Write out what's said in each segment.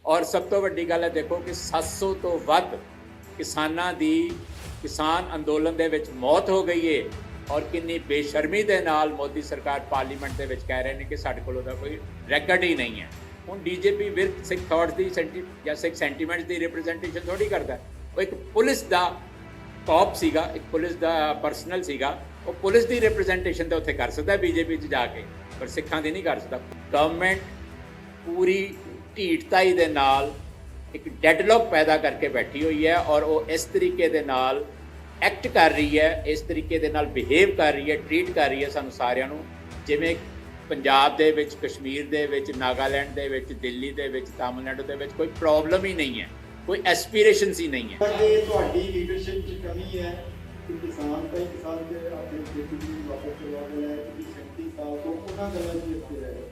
और सब तो वड्डी गल है देखो कि 700 तो वध किसानां दी किसान अंदोलन दे विच मौत हो गई है और किन्नी बेशर्मी दे नाल मोदी सरकार पार्लीमेंट दे विच कह रहे हैं कि साडे कोल ओहदा कोई रैकॉर्ड ही नहीं है। हुण डीजीपी विद सिख थॉट्स दी या सिख सेंटीमेंट्स दी रिप्रजेंटेशन थोड़ी करदा है। वो एक पुलिस दा कॉप सीगा, एक पुलिस दा पर्सनल सीगा, वो पुलिस दी रिप्रजेंटेशन तो उत्थे कर सकदा बीजेपी च जाके, पर सिखां दी नहीं कर सकदा। गवर्नमेंट पूरी ढीठताई दे नाल एक डेडलॉक पैदा करके बैठी हुई है और वो इस तरीके दे नाल एक्ट कर रही है, इस तरीके दे नाल बिहेव कर रही है, ट्रीट कर रही है सानू सारिਆਂ ਨੂੰ ਜਿਵੇਂ पंजाब दे विच, कश्मीर दे विच, नागालैंड दे विच, दिल्ली दे विच, तमिलनाडु दे विच कोई प्रॉब्लम ही नहीं है, कोई एस्पिरेशंस ही नहीं है। ये ਤੁਹਾਡੀ ਲੀਡਰਸ਼ਿਪ ਚ ਕਮੀ ਹੈ ਕਿ ਕਿਸਾਨ ਕਈ ਕਿਸਾਨ ਦੇ ਆਪਣੇ ਖੇਤੀ ਨੂੰ ਵਾਪਸ ਚਲਾ ਗਿਆ ਹੈ ਕਿ 37 ਸਾਲ ਤੋਂ ਉਹਨਾਂ ਗੱਲਾਂ ਦੀ ਇੱਥੇ ਰਹਿ ਗਏ।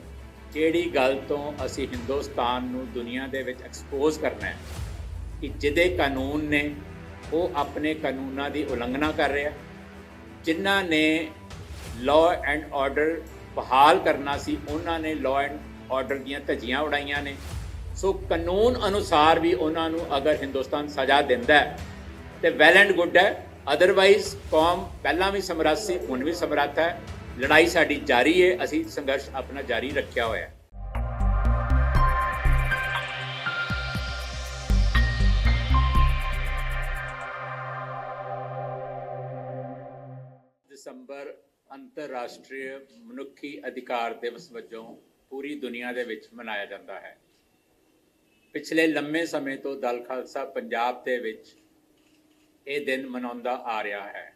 ਜਿਹੜੀ ਗੱਲ ਤੋਂ ਅਸੀਂ ਹਿੰਦੁਸਤਾਨ ਨੂੰ ਦੁਨੀਆ ਦੇ ਵਿੱਚ ਐਕਸਪੋਜ਼ ਕਰਨਾ ਹੈ ਕਿ ਜਿਹਦੇ ਕਾਨੂੰਨ ਨੇ ਉਹ ਆਪਣੇ ਕਾਨੂੰਨਾਂ ਦੀ ਉਲੰਘਣਾ ਕਰ ਰਿਹਾ, ਜਿਨ੍ਹਾਂ ਨੇ ਲਾਅ ਐਂਡ ਆਰਡਰ ਬਹਾਲ ਕਰਨਾ ਸੀ ਉਹਨਾਂ ਨੇ ਲਾਅ ਐਂਡ ਆਰਡਰ ਦੀਆਂ ਧੱਜੀਆਂ ਉਡਾਈਆਂ ਨੇ। ਸੋ ਕਾਨੂੰਨ ਅਨੁਸਾਰ ਵੀ ਉਹਨਾਂ ਨੂੰ ਅਗਰ ਹਿੰਦੁਸਤਾਨ ਸਜ਼ਾ ਦਿੰਦਾ ਹੈ ਤੇ ਵੈਲ ਐਂਡ ਗੁੱਡ ਹੈ, ਅਦਰਵਾਈਜ਼ ਕੌਮ ਪਹਿਲਾਂ ਵੀ ਸਮਰੱਥ ਸੀ, ਹੁਣ ਵੀ ਸਮਰੱਥ ਹੈ। ਲੜਾਈ ਸਾਡੀ ਜਾਰੀ ਹੈ, ਅਸੀਂ ਸੰਘਰਸ਼ ਆਪਣਾ ਜਾਰੀ ਰੱਖਿਆ ਹੋਇਆ ਹੈ। ਦਸੰਬਰ ਅੰਤਰਰਾਸ਼ਟਰੀ ਮਨੁੱਖੀ ਅਧਿਕਾਰ ਦਿਵਸ ਵਜੋਂ ਪੂਰੀ ਦੁਨੀਆ ਦੇ ਵਿੱਚ ਮਨਾਇਆ ਜਾਂਦਾ ਹੈ। ਪਿਛਲੇ ਲੰਮੇ ਸਮੇਂ ਤੋਂ ਦਲ ਖਾਲਸਾ ਪੰਜਾਬ ਦੇ ਵਿੱਚ ਇਹ ਦਿਨ ਮਨਾਉਂਦਾ ਆ ਰਿਹਾ ਹੈ।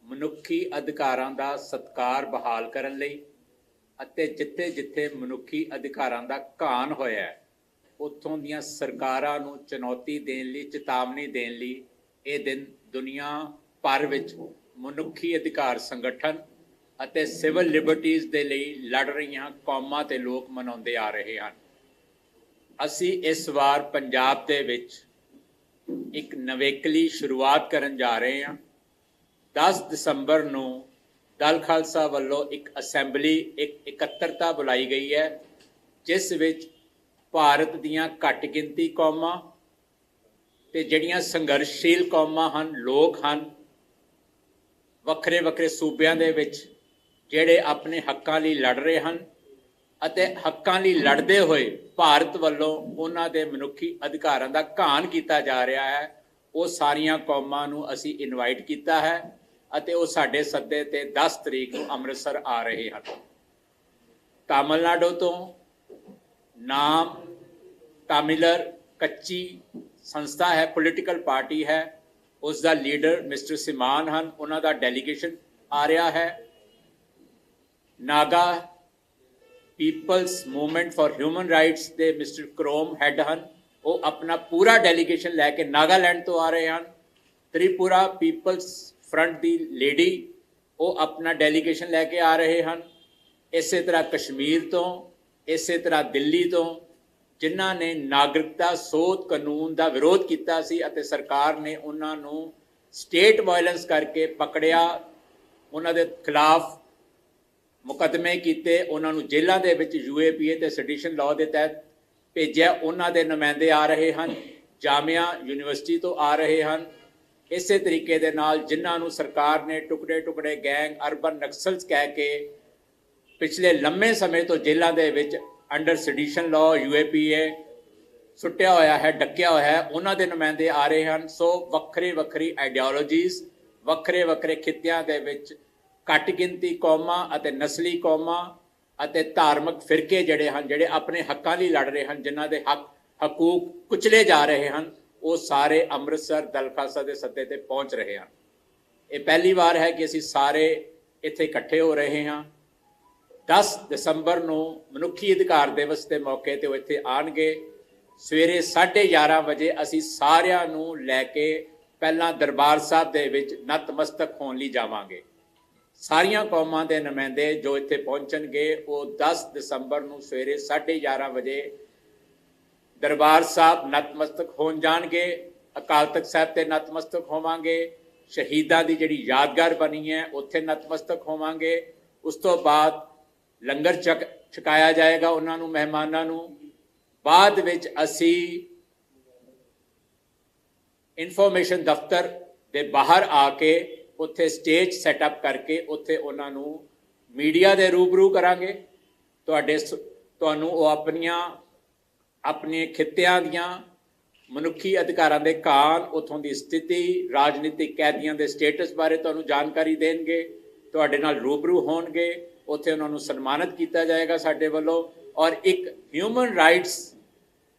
ਮਨੁੱਖੀ ਅਧਿਕਾਰਾਂ ਦਾ ਸਤਿਕਾਰ ਬਹਾਲ ਕਰਨ ਲਈ ਅਤੇ ਜਿੱਥੇ-ਜਿੱਥੇ ਮਨੁੱਖੀ ਅਧਿਕਾਰਾਂ ਦਾ ਘਾਣ ਹੋਇਆ ਹੈ ਉੱਥੋਂ ਦੀਆਂ ਸਰਕਾਰਾਂ ਨੂੰ ਚੁਣੌਤੀ ਦੇਣ ਲਈ, ਚੇਤਾਵਨੀ ਦੇਣ ਲਈ ਇਹ ਦਿਨ ਦੁਨੀਆ ਭਰ ਵਿੱਚ ਮਨੁੱਖੀ ਅਧਿਕਾਰ ਸੰਗਠਨ ਅਤੇ ਸਿਵਲ ਲਿਬਰਟੀਜ਼ ਦੇ ਲਈ ਲੜ ਰਹੀਆਂ ਕੌਮਾਂ ਤੇ ਲੋਕ ਮਨਾਉਂਦੇ ਆ ਰਹੇ ਹਨ। ਅਸੀਂ ਇਸ ਵਾਰ ਪੰਜਾਬ ਦੇ ਵਿੱਚ ਇੱਕ ਨਵੇਕਲੀ ਸ਼ੁਰੂਆਤ ਕਰਨ ਜਾ ਰਹੇ ਹਾਂ। 10 ਦਸੰਬਰ ਨੂੰ ਦਲ ਖਾਲਸਾ ਵੱਲੋਂ ਇੱਕ ਅਸੈਂਬਲੀ, ਇੱਕ ਇਕੱਤਰਤਾ ਬੁਲਾਈ ਗਈ ਹੈ ਜਿਸ ਵਿੱਚ ਭਾਰਤ ਦੀਆਂ ਘੱਟ ਗਿਣਤੀ ਕੌਮਾਂ ਤੇ ਜਿਹੜੀਆਂ ਸੰਘਰਸ਼ਸ਼ੀਲ ਕੌਮਾਂ ਹਨ, ਲੋਕ ਹਨ, ਵੱਖਰੇ ਵੱਖਰੇ ਸੂਬਿਆਂ ਦੇ ਵਿੱਚ ਜਿਹੜੇ ਆਪਣੇ ਹੱਕਾਂ ਲਈ ਲੜ ਰਹੇ ਹਨ ਅਤੇ ਹੱਕਾਂ ਲਈ ਲੜਦੇ ਹੋਏ ਭਾਰਤ ਵੱਲੋਂ ਉਹਨਾਂ ਦੇ ਮਨੁੱਖੀ ਅਧਿਕਾਰਾਂ ਦਾ ਘਾਣ ਕੀਤਾ ਜਾ ਰਿਹਾ ਹੈ, ਉਹ ਸਾਰੀਆਂ ਕੌਮਾਂ ਨੂੰ ਅਸੀਂ ਇਨਵਾਈਟ ਕੀਤਾ ਹੈ ਅਤੇ ਉਹ ਸਾਡੇ ਸੱਦੇ ਤੇ 10 ਤਰੀਕ ਨੂੰ ਅੰਮ੍ਰਿਤਸਰ ਆ ਰਹੇ ਹਨ। ਤਾਮਿਲਨਾਡੂ ਤੋਂ ਨਾਮ ਤਾਮਿਲਰ ਕੱਚੀ ਸੰਸਥਾ ਹੈ, ਪੋਲੀਟੀਕਲ ਪਾਰਟੀ ਹੈ, ਉਸ ਦਾ ਲੀਡਰ ਮਿਸਟਰ ਸਿਮਾਨ ਹਨ, ਉਹਨਾਂ ਦਾ ਡੈਲੀਗੇਸ਼ਨ ਆ ਰਿਹਾ ਹੈ। Naga peoples movement for human rights ਦੇ ਮਿਸਟਰ ਕਰੋਮ ਹੈੱਡ ਹਨ, ਉਹ ਆਪਣਾ ਪੂਰਾ ਡੈਲੀਗੇਸ਼ਨ ਲੈ ਕੇ ਨਾਗਾਲੈਂਡ ਤੋਂ ਆ ਰਹੇ ਹਨ। ਤ੍ਰਿਪੁਰਾ ਪੀਪਲਸ ਫਰੰਟ ਦੀ ਲੇਡੀ, ਉਹ ਆਪਣਾ ਡੈਲੀਗੇਸ਼ਨ ਲੈ ਕੇ ਆ ਰਹੇ ਹਨ। ਇਸੇ ਤਰ੍ਹਾਂ ਕਸ਼ਮੀਰ ਤੋਂ, ਇਸੇ ਤਰ੍ਹਾਂ ਦਿੱਲੀ ਤੋਂ, ਜਿਨ੍ਹਾਂ ਨੇ ਨਾਗਰਿਕਤਾ ਸੋਧ ਕਾਨੂੰਨ ਦਾ ਵਿਰੋਧ ਕੀਤਾ ਸੀ ਅਤੇ ਸਰਕਾਰ ਨੇ ਉਹਨਾਂ ਨੂੰ ਸਟੇਟ ਵਾਇਲੈਂਸ ਕਰਕੇ ਪਕੜਿਆ, ਉਹਨਾਂ ਦੇ ਖਿਲਾਫ ਮੁਕੱਦਮੇ ਕੀਤੇ, ਉਹਨਾਂ ਨੂੰ ਜੇਲ੍ਹਾਂ ਦੇ ਵਿੱਚ UAPA ਤੇ ਸੈਡੀਸ਼ਨ ਲਾਅ ਦੇ ਤਹਿਤ ਭੇਜਿਆ। ਉਹਨਾਂ ਦੇ ਨੁਮਾਇੰਦੇ ਆ ਰਹੇ ਹਨ, ਜਾਮੀਆ ਯੂਨੀਵਰਸਿਟੀ ਤੋਂ ਆ ਰਹੇ ਹਨ। ਇਸੇ ਤਰੀਕੇ ਦੇ ਨਾਲ ਜਿਨ੍ਹਾਂ ਨੂੰ ਸਰਕਾਰ ਨੇ ਟੁਕੜੇ ਟੁਕੜੇ ਗੈਂਗ, ਅਰਬਨ ਨਕਸਲਸ ਕਹਿ ਕੇ ਪਿਛਲੇ ਲੰਮੇ ਸਮੇਂ ਤੋਂ ਜੇਲ੍ਹਾਂ ਦੇ ਵਿੱਚ ਅੰਡਰ ਸੈਡੀਸ਼ਨ ਲਾਅ UAPA ਸੁੱਟਿਆ ਹੋਇਆ ਹੈ, ਡੱਕਿਆ ਹੋਇਆ ਹੈ, ਉਹਨਾਂ ਦੇ ਨੁਮਾਇੰਦੇ ਆ ਰਹੇ ਹਨ। ਸੋ ਵੱਖਰੀ ਵੱਖਰੀ ਆਈਡੀਓਲੋਜੀਜ਼, ਵੱਖਰੇ ਵੱਖਰੇ ਖਿੱਤਿਆਂ ਦੇ ਵਿੱਚ ਘੱਟ ਗਿਣਤੀ ਕੌਮਾਂ ਅਤੇ ਨਸਲੀ ਕੌਮਾਂ ਅਤੇ ਧਾਰਮਿਕ ਫਿਰਕੇ ਜਿਹੜੇ ਹਨ, ਜਿਹੜੇ ਆਪਣੇ ਹੱਕਾਂ ਲਈ ਲੜ ਰਹੇ ਹਨ, ਜਿਨ੍ਹਾਂ ਦੇ ਹਕੂਕ ਕੁਚਲੇ ਜਾ ਰਹੇ ਹਨ, ਉਹ ਸਾਰੇ ਅੰਮ੍ਰਿਤਸਰ ਦਲ ਖਾਲਸਾ ਦੇ ਸੱਦੇ ਤੇ ਪਹੁੰਚ ਰਹੇ ਹਨ। ਇਹ ਪਹਿਲੀ ਵਾਰ ਹੈ ਕਿ ਅਸੀਂ ਸਾਰੇ ਇੱਥੇ ਇਕੱਠੇ ਹੋ ਰਹੇ ਹਾਂ। 10 ਦਸੰਬਰ ਨੂੰ ਮਨੁੱਖੀ ਅਧਿਕਾਰ ਦਿਵਸ ਦੇ ਮੌਕੇ 'ਤੇ ਉਹ ਇੱਥੇ ਆਉਣਗੇ। ਸਵੇਰੇ 11:30 ਵਜੇ ਅਸੀਂ ਸਾਰਿਆਂ ਨੂੰ ਲੈ ਕੇ ਪਹਿਲਾਂ ਦਰਬਾਰ ਸਾਹਿਬ ਦੇ ਵਿੱਚ ਨਤਮਸਤਕ ਹੋਣ ਲਈ ਜਾਵਾਂਗੇ। ਸਾਰੀਆਂ ਕੌਮਾਂ ਦੇ ਨੁਮਾਇੰਦੇ ਜੋ ਇੱਥੇ ਪਹੁੰਚਣਗੇ ਉਹ 10 ਦਸੰਬਰ ਨੂੰ ਸਵੇਰੇ 11:30 ਵਜੇ ਦਰਬਾਰ ਸਾਹਿਬ ਨਤਮਸਤਕ ਹੋਣ ਜਾਣਗੇ। ਅਕਾਲ ਤਖਤ ਸਾਹਿਬ 'ਤੇ ਨਤਮਸਤਕ ਹੋਵਾਂਗੇ। ਸ਼ਹੀਦਾਂ ਦੀ ਜਿਹੜੀ ਯਾਦਗਾਰ ਬਣੀ ਹੈ ਉੱਥੇ ਨਤਮਸਤਕ ਹੋਵਾਂਗੇ। ਉਸ ਤੋਂ ਬਾਅਦ ਲੰਗਰ ਛਕਾਇਆ ਜਾਏਗਾ ਉਹਨਾਂ ਨੂੰ, ਮਹਿਮਾਨਾਂ ਨੂੰ। ਬਾਅਦ ਵਿੱਚ ਅਸੀਂ ਇਨਫੋਰਮੇਸ਼ਨ ਦਫ਼ਤਰ ਦੇ ਬਾਹਰ ਆ ਕੇ ਉੱਥੇ ਸਟੇਜ ਸੈਟਅਪ ਕਰਕੇ ਉੱਥੇ ਉਹਨਾਂ ਨੂੰ ਮੀਡੀਆ ਦੇ ਰੂਬਰੂ ਕਰਾਂਗੇ। ਤੁਹਾਨੂੰ ਉਹ ਆਪਣੇ ਖਿੱਤਿਆਂ ਦੀਆਂ ਮਨੁੱਖੀ ਅਧਿਕਾਰਾਂ ਦੇ ਕਾਰਨ, ਉੱਥੋਂ ਦੀ ਸਥਿਤੀ, ਰਾਜਨੀਤਿਕ ਕੈਦੀਆਂ ਦੇ ਸਟੇਟਸ ਬਾਰੇ ਤੁਹਾਨੂੰ ਜਾਣਕਾਰੀ ਦੇਣਗੇ, ਤੁਹਾਡੇ ਨਾਲ ਰੂਬਰੂ ਹੋਣਗੇ। ਉੱਥੇ ਉਹਨਾਂ ਨੂੰ ਸਨਮਾਨਿਤ ਕੀਤਾ ਜਾਏਗਾ ਸਾਡੇ ਵੱਲੋਂ, ਔਰ ਇੱਕ ਹਿਊਮਨ ਰਾਈਟਸ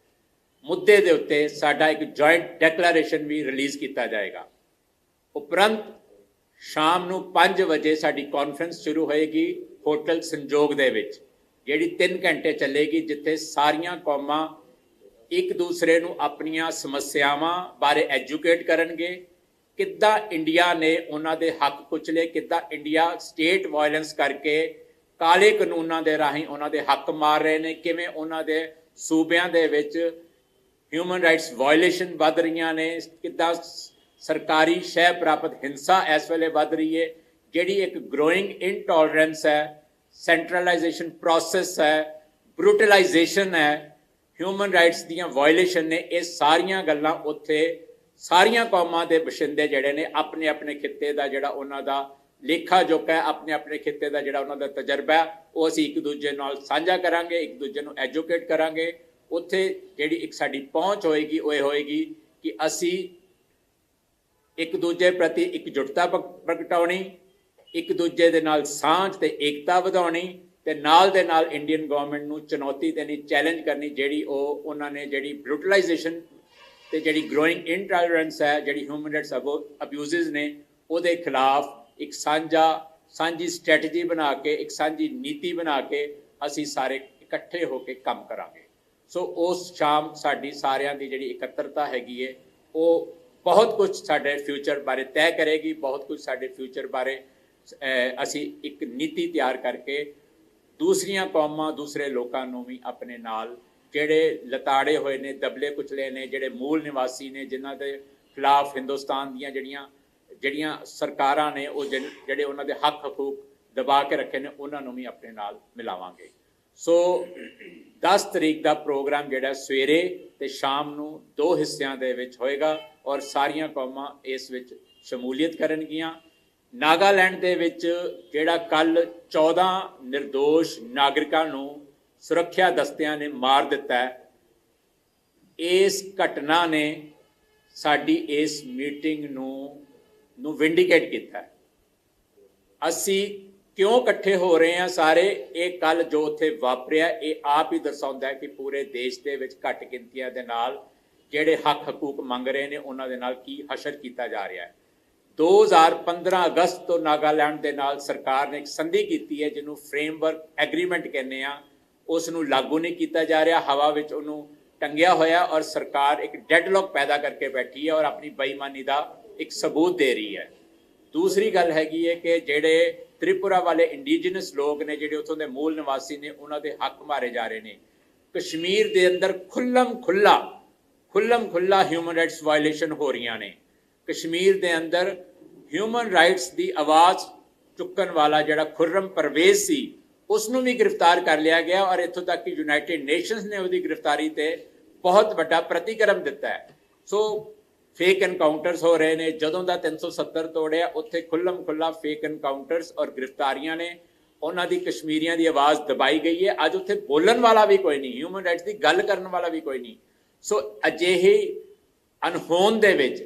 ਮੁੱਦੇ ਦੇ ਉੱਤੇ ਸਾਡਾ ਇੱਕ ਜੁਆਇੰਟ ਡੈਕਲੇਰੇਸ਼ਨ ਵੀ ਰਿਲੀਜ਼ ਕੀਤਾ ਜਾਏਗਾ। ਉਪਰੰਤ ਸ਼ਾਮ ਨੂੰ 5 ਵਜੇ ਸਾਡੀ ਕਾਨਫਰੰਸ ਸ਼ੁਰੂ ਹੋਏਗੀ ਹੋਟਲ ਸੰਜੋਗ ਦੇ ਵਿੱਚ, ਜਿਹੜੀ 3 ਘੰਟੇ ਚੱਲੇਗੀ, ਜਿੱਥੇ ਸਾਰੀਆਂ ਕੌਮਾਂ ਇੱਕ ਦੂਸਰੇ ਨੂੰ ਆਪਣੀਆਂ ਸਮੱਸਿਆਵਾਂ ਬਾਰੇ ਐਜੂਕੇਟ ਕਰਨਗੇ। ਕਿੱਦਾਂ ਇੰਡੀਆ ਨੇ ਉਹਨਾਂ ਦੇ ਹੱਕ ਕੁਚਲੇ, ਕਿੱਦਾਂ ਇੰਡੀਆ ਸਟੇਟ ਵਾਇਲੈਂਸ ਕਰਕੇ ਕਾਲੇ ਕਾਨੂੰਨਾਂ ਦੇ ਰਾਹੀਂ ਉਹਨਾਂ ਦੇ ਹੱਕ ਮਾਰ ਰਹੇ ਨੇ, ਕਿਵੇਂ ਉਹਨਾਂ ਦੇ ਸੂਬਿਆਂ ਦੇ ਵਿੱਚ ਹਿਊਮਨ ਰਾਈਟਸ ਵਾਇਲੇਸ਼ਨ ਵੱਧ ਰਹੀਆਂ ਨੇ, ਕਿੱਦਾਂ ਸਰਕਾਰੀ ਸ਼ੈ ਪ੍ਰਾਪਤ ਹਿੰਸਾ ਇਸ ਵੇਲੇ ਵੱਧ ਰਹੀ ਹੈ, ਜਿਹੜੀ ਇੱਕ ਗਰੋਇੰਗ ਇਨਟੋਲਰੈਂਸ ਹੈ, ਸੈਂਟਰਲਾਈਜੇਸ਼ਨ ਪ੍ਰੋਸੈਸ ਹੈ, ਬਰੂਟਲਾਈਜੇਸ਼ਨ ਹੈ, ਹਿਊਮਨ ਰਾਈਟਸ ਦੀਆਂ ਵਾਇਲੇਸ਼ਨ ਨੇ। ਇਹ ਸਾਰੀਆਂ ਗੱਲਾਂ ਉੱਥੇ ਸਾਰੀਆਂ ਕੌਮਾਂ ਦੇ ਬਸ਼ਿੰਦੇ ਜਿਹੜੇ ਨੇ ਆਪਣੇ ਆਪਣੇ ਖਿੱਤੇ ਦਾ ਜਿਹੜਾ ਉਹਨਾਂ ਦਾ ਲੇਖਾ ਜੋਖਾ ਹੈ, ਆਪਣੇ ਆਪਣੇ ਖਿੱਤੇ ਦਾ ਜਿਹੜਾ ਉਹਨਾਂ ਦਾ ਤਜਰਬਾ ਹੈ, ਉਹ ਅਸੀਂ ਇੱਕ ਦੂਜੇ ਨਾਲ ਸਾਂਝਾ ਕਰਾਂਗੇ, ਇੱਕ ਦੂਜੇ ਨੂੰ ਐਜੂਕੇਟ ਕਰਾਂਗੇ। ਉੱਥੇ ਜਿਹੜੀ ਇੱਕ ਸਾਡੀ ਪਹੁੰਚ ਹੋਏਗੀ ਉਹ ਇਹ ਹੋਏਗੀ ਕਿ ਅਸੀਂ ਇੱਕ ਦੂਜੇ ਪ੍ਰਤੀ ਇਕਜੁੱਟਤਾ ਪ੍ਰਗਟਾਉਣੀ, ਇੱਕ ਦੂਜੇ ਦੇ ਨਾਲ ਸਾਂਝ ਤੇ ਏਕਤਾ ਵਧਾਉਣੀ, ਤੇ ਨਾਲ ਦੇ ਨਾਲ ਇੰਡੀਅਨ ਗਵਰਨਮੈਂਟ ਨੂੰ ਚੁਣੌਤੀ ਦੇਣੀ, ਚੈਲੰਜ ਕਰਨੀ, ਜਿਹੜੀ ਉਹਨਾਂ ਨੇ ਜਿਹੜੀ ਬਰੂਟਲਾਈਜੇਸ਼ਨ ਤੇ ਜਿਹੜੀ ਗਰੋਇੰਗ ਇਨਟੋਲਰੈਂਸ ਹੈ, ਜਿਹੜੀ ਹਿਊਮਨ ਰਾਈਟਸ ਅਬਿਊਜ਼ਸ ਨੇ, ਉਹਦੇ ਖਿਲਾਫ ਇੱਕ ਸਾਂਝੀ ਸਟ੍ਰੈਟਜੀ ਬਣਾ ਕੇ, ਇੱਕ ਸਾਂਝੀ ਨੀਤੀ ਬਣਾ ਕੇ ਅਸੀਂ ਸਾਰੇ ਇਕੱਠੇ ਹੋ ਕੇ ਕੰਮ ਕਰਾਂਗੇ। ਸੋ ਉਸ ਸ਼ਾਮ ਸਾਡੀ ਸਾਰਿਆਂ ਦੀ ਜਿਹੜੀ ਇਕੱਤਰਤਾ ਹੈਗੀ ਹੈ, ਉਹ ਬਹੁਤ ਕੁਝ ਸਾਡੇ ਫਿਊਚਰ ਬਾਰੇ ਤੈਅ ਕਰੇਗੀ, ਬਹੁਤ ਕੁਝ ਸਾਡੇ ਫਿਊਚਰ ਬਾਰੇ ਅਸੀਂ ਇੱਕ ਨੀਤੀ ਤਿਆਰ ਕਰਕੇ ਦੂਸਰੀਆਂ ਕੌਮਾਂ, ਦੂਸਰੇ ਲੋਕਾਂ ਨੂੰ ਵੀ ਆਪਣੇ ਨਾਲ, ਜਿਹੜੇ ਲਤਾੜੇ ਹੋਏ ਨੇ, ਦਬਲੇ ਕੁਚਲੇ ਨੇ, ਜਿਹੜੇ ਮੂਲ ਨਿਵਾਸੀ ਨੇ, ਜਿਨ੍ਹਾਂ ਦੇ ਖਿਲਾਫ ਹਿੰਦੁਸਤਾਨ ਦੀਆਂ ਜਿਹੜੀਆਂ ਸਰਕਾਰਾਂ ਨੇ ਉਹ ਜਿਹੜੇ ਉਹਨਾਂ ਦੇ ਹੱਕ ਹਕੂਕ ਦਬਾ ਕੇ ਰੱਖੇ ਨੇ, ਉਹਨਾਂ ਨੂੰ ਵੀ ਆਪਣੇ ਨਾਲ ਮਿਲਾਵਾਂਗੇ। ਸੋ 10 ਤਰੀਕ ਦਾ ਪ੍ਰੋਗਰਾਮ ਜਿਹੜਾ ਸਵੇਰੇ ਤੇ ਸ਼ਾਮ ਨੂੰ 2 ਹਿੱਸਿਆਂ ਦੇ ਵਿੱਚ ਹੋਏਗਾ, ਔਰ ਸਾਰੀਆਂ ਕੌਮਾਂ ਇਸ ਵਿੱਚ ਸ਼ਮੂਲੀਅਤ ਕਰਨਗੀਆਂ। ਨਾਗਾਲੈਂਡ ਦੇ ਵਿੱਚ ਜਿਹੜਾ ਕੱਲ 14 ਨਿਰਦੋਸ਼ ਨਾਗਰਿਕਾਂ ਨੂੰ ਸੁਰੱਖਿਆ ਦਸਤਿਆਂ ਨੇ ਮਾਰ ਦਿੱਤਾ ਹੈ, ਇਸ ਘਟਨਾ ਨੇ ਸਾਡੀ ਇਸ ਮੀਟਿੰਗ ਨੂੰ ਵਿੰਡੀਕੇਟ ਕੀਤਾ। ਅਸੀਂ ਕਿਉਂ ਇਕੱਠੇ ਹੋ ਰਹੇ ਹਾਂ ਸਾਰੇ, ਇਹ ਕੱਲ ਜੋ ਉੱਥੇ ਵਾਪਰਿਆ ਇਹ ਆਪ ਹੀ ਦਰਸਾਉਂਦਾ ਹੈ ਕਿ ਪੂਰੇ ਦੇਸ਼ ਦੇ ਵਿੱਚ ਘੱਟ ਗਿਣਤੀਆਂ ਦੇ ਨਾਲ ਜਿਹੜੇ ਹੱਕ ਹਕੂਕ ਮੰਗ ਰਹੇ ਨੇ ਉਹਨਾਂ ਦੇ ਨਾਲ ਕੀ ਹਸ਼ਰ ਕੀਤਾ ਜਾ ਰਿਹਾ ਹੈ। 2015 ਅਗਸਤ ਤੋਂ ਨਾਗਾਲੈਂਡ ਦੇ ਨਾਲ ਸਰਕਾਰ ਨੇ ਇੱਕ ਸੰਧੀ ਕੀਤੀ ਹੈ, ਜਿਹਨੂੰ ਫਰੇਮਵਰਕ ਐਗਰੀਮੈਂਟ ਕਹਿੰਦੇ ਆ, ਉਸ ਨੂੰ ਲਾਗੂ ਨਹੀਂ ਕੀਤਾ ਜਾ ਰਿਹਾ, ਹਵਾ ਵਿੱਚ ਉਹਨੂੰ ਟੰਗਿਆ ਹੋਇਆ, ਔਰ ਸਰਕਾਰ ਇੱਕ ਡੈਡਲੌਕ ਪੈਦਾ ਕਰਕੇ ਬੈਠੀ ਹੈ ਔਰ ਆਪਣੀ ਬੇਈਮਾਨੀ ਦਾ ਇੱਕ ਸਬੂਤ ਦੇ ਰਹੀ ਹੈ। ਦੂਸਰੀ ਗੱਲ ਹੈਗੀ ਹੈ ਕਿ ਜਿਹੜੇ ਤ੍ਰਿਪੁਰਾ ਵਾਲੇ ਇੰਡੀਜਨਸ ਲੋਕ ਨੇ, ਜਿਹੜੇ ਉੱਥੋਂ ਦੇ ਮੂਲ ਨਿਵਾਸੀ ਨੇ, ਉਹਨਾਂ ਦੇ ਹੱਕ ਮਾਰੇ ਜਾ ਰਹੇ ਨੇ। ਕਸ਼ਮੀਰ ਦੇ ਅੰਦਰ ਖੁੱਲਮ ਖੁੱਲਾ ਹਿਊਮਨ ਰਾਈਟਸ ਵਾਇਲੇਸ਼ਨ ਹੋ ਰਹੀਆਂ ਨੇ। ਕਸ਼ਮੀਰ ਦੇ ਅੰਦਰ ਹਿਊਮਨ ਰਾਈਟਸ ਦੀ ਆਵਾਜ਼ ਚੁੱਕਣ ਵਾਲਾ ਜਿਹੜਾ ਖੁਰਮ ਪਰਵੇਜ਼ ਸੀ, ਉਸ ਨੂੰ ਵੀ ਗ੍ਰਿਫਤਾਰ ਕਰ ਲਿਆ ਗਿਆ, ਔਰ ਇੱਥੋਂ ਤੱਕ ਕਿ ਯੂਨਾਈਟਿਡ ਨੇਸ਼ਨਸ ਨੇ ਉਹਦੀ ਗ੍ਰਿਫਤਾਰੀ ਤੇ ਬਹੁਤ ਵੱਡਾ ਪ੍ਰਤੀਕਰਮ ਦਿੱਤਾ ਹੈ। ਸੋ ਫੇਕ ਐਨਕਾਊਂਟਰਸ ਹੋ ਰਹੇ ਨੇ। ਜਦੋਂ ਦਾ 370 ਤੋੜਿਆ, ਉੱਥੇ ਖੁੱਲਮ ਖੁੱਲਾ ਫੇਕ ਐਨਕਾਊਂਟਰਸ ਔਰ ਗ੍ਰਿਫਤਾਰੀਆਂ ਨੇ। ਉਹਨਾਂ ਦੀ ਕਸ਼ਮੀਰੀਆਂ ਦੀ ਆਵਾਜ਼ ਦਬਾਈ ਗਈ ਹੈ। ਅੱਜ ਉੱਥੇ ਬੋਲਣ ਵਾਲਾ ਵੀ ਕੋਈ ਨਹੀਂ, ਹਿਊਮਨ ਰਾਈਟਸ ਦੀ ਗੱਲ ਕਰਨ ਵਾਲਾ ਵੀ ਕੋਈ ਨਹੀਂ। ਸੋ ਅਜਿਹੇ ਅਨਹੋਂਦ ਦੇ ਵਿੱਚ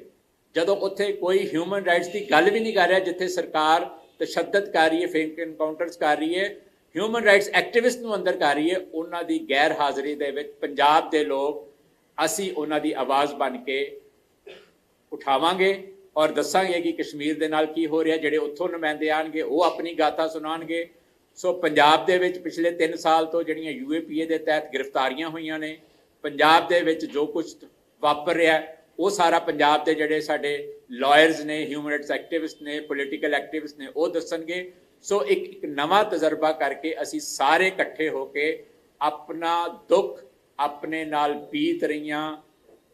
ਜਦੋਂ ਉੱਥੇ ਕੋਈ ਹਿਊਮਨ ਰਾਈਟਸ ਦੀ ਗੱਲ ਵੀ ਨਹੀਂ ਕਰ ਰਿਹਾ, ਜਿੱਥੇ ਸਰਕਾਰ ਤਸ਼ੱਦਦ ਕਰ ਰਹੀ ਹੈ, ਫੇਕ ਐਨਕਾਊਂਟਰਸ ਕਰ ਰਹੀ ਹੈ, ਹਿਊਮਨ ਰਾਈਟਸ ਐਕਟਿਵਿਸਟ ਨੂੰ ਅੰਦਰ ਕਰ ਰਹੀ ਹੈ, ਉਹਨਾਂ ਦੀ ਗੈਰ ਹਾਜ਼ਰੀ ਦੇ ਵਿੱਚ ਪੰਜਾਬ ਦੇ ਲੋਕ ਅਸੀਂ ਉਹਨਾਂ ਦੀ ਆਵਾਜ਼ ਬਣ ਕੇ ਉਠਾਵਾਂਗੇ ਔਰ ਦੱਸਾਂਗੇ ਕਿ ਕਸ਼ਮੀਰ ਦੇ ਨਾਲ ਕੀ ਹੋ ਰਿਹਾ। ਜਿਹੜੇ ਉੱਥੋਂ ਨੁਮਾਇੰਦੇ ਆਣਗੇ ਉਹ ਆਪਣੀ ਗਾਥਾ ਸੁਣਾਉਣਗੇ। ਸੋ ਪੰਜਾਬ ਦੇ ਵਿੱਚ ਪਿਛਲੇ 3 ਸਾਲ ਤੋਂ ਜਿਹੜੀਆਂ UAPA ਦੇ ਤਹਿਤ ਗ੍ਰਿਫਤਾਰੀਆਂ ਹੋਈਆਂ ਨੇ, ਪੰਜਾਬ ਦੇ ਵਿੱਚ ਜੋ ਕੁਝ ਵਾਪਰ ਰਿਹਾ, ਉਹ ਸਾਰਾ ਪੰਜਾਬ ਦੇ ਜਿਹੜੇ ਸਾਡੇ ਲਾਇਰਸ ਨੇ, ਹਿਊਮਨ ਰਾਈਟਸ ਐਕਟਿਵਿਸਟ ਨੇ, ਪੋਲੀਟੀਕਲ ਐਕਟਿਵਿਸਟ ਨੇ, ਉਹ ਦੱਸਣਗੇ। ਸੋ ਇੱਕ ਨਵਾਂ ਤਜਰਬਾ ਕਰਕੇ ਅਸੀਂ ਸਾਰੇ ਇਕੱਠੇ ਹੋ ਕੇ ਆਪਣਾ ਦੁੱਖ, ਆਪਣੇ ਨਾਲ ਬੀਤ ਰਹੀਆਂ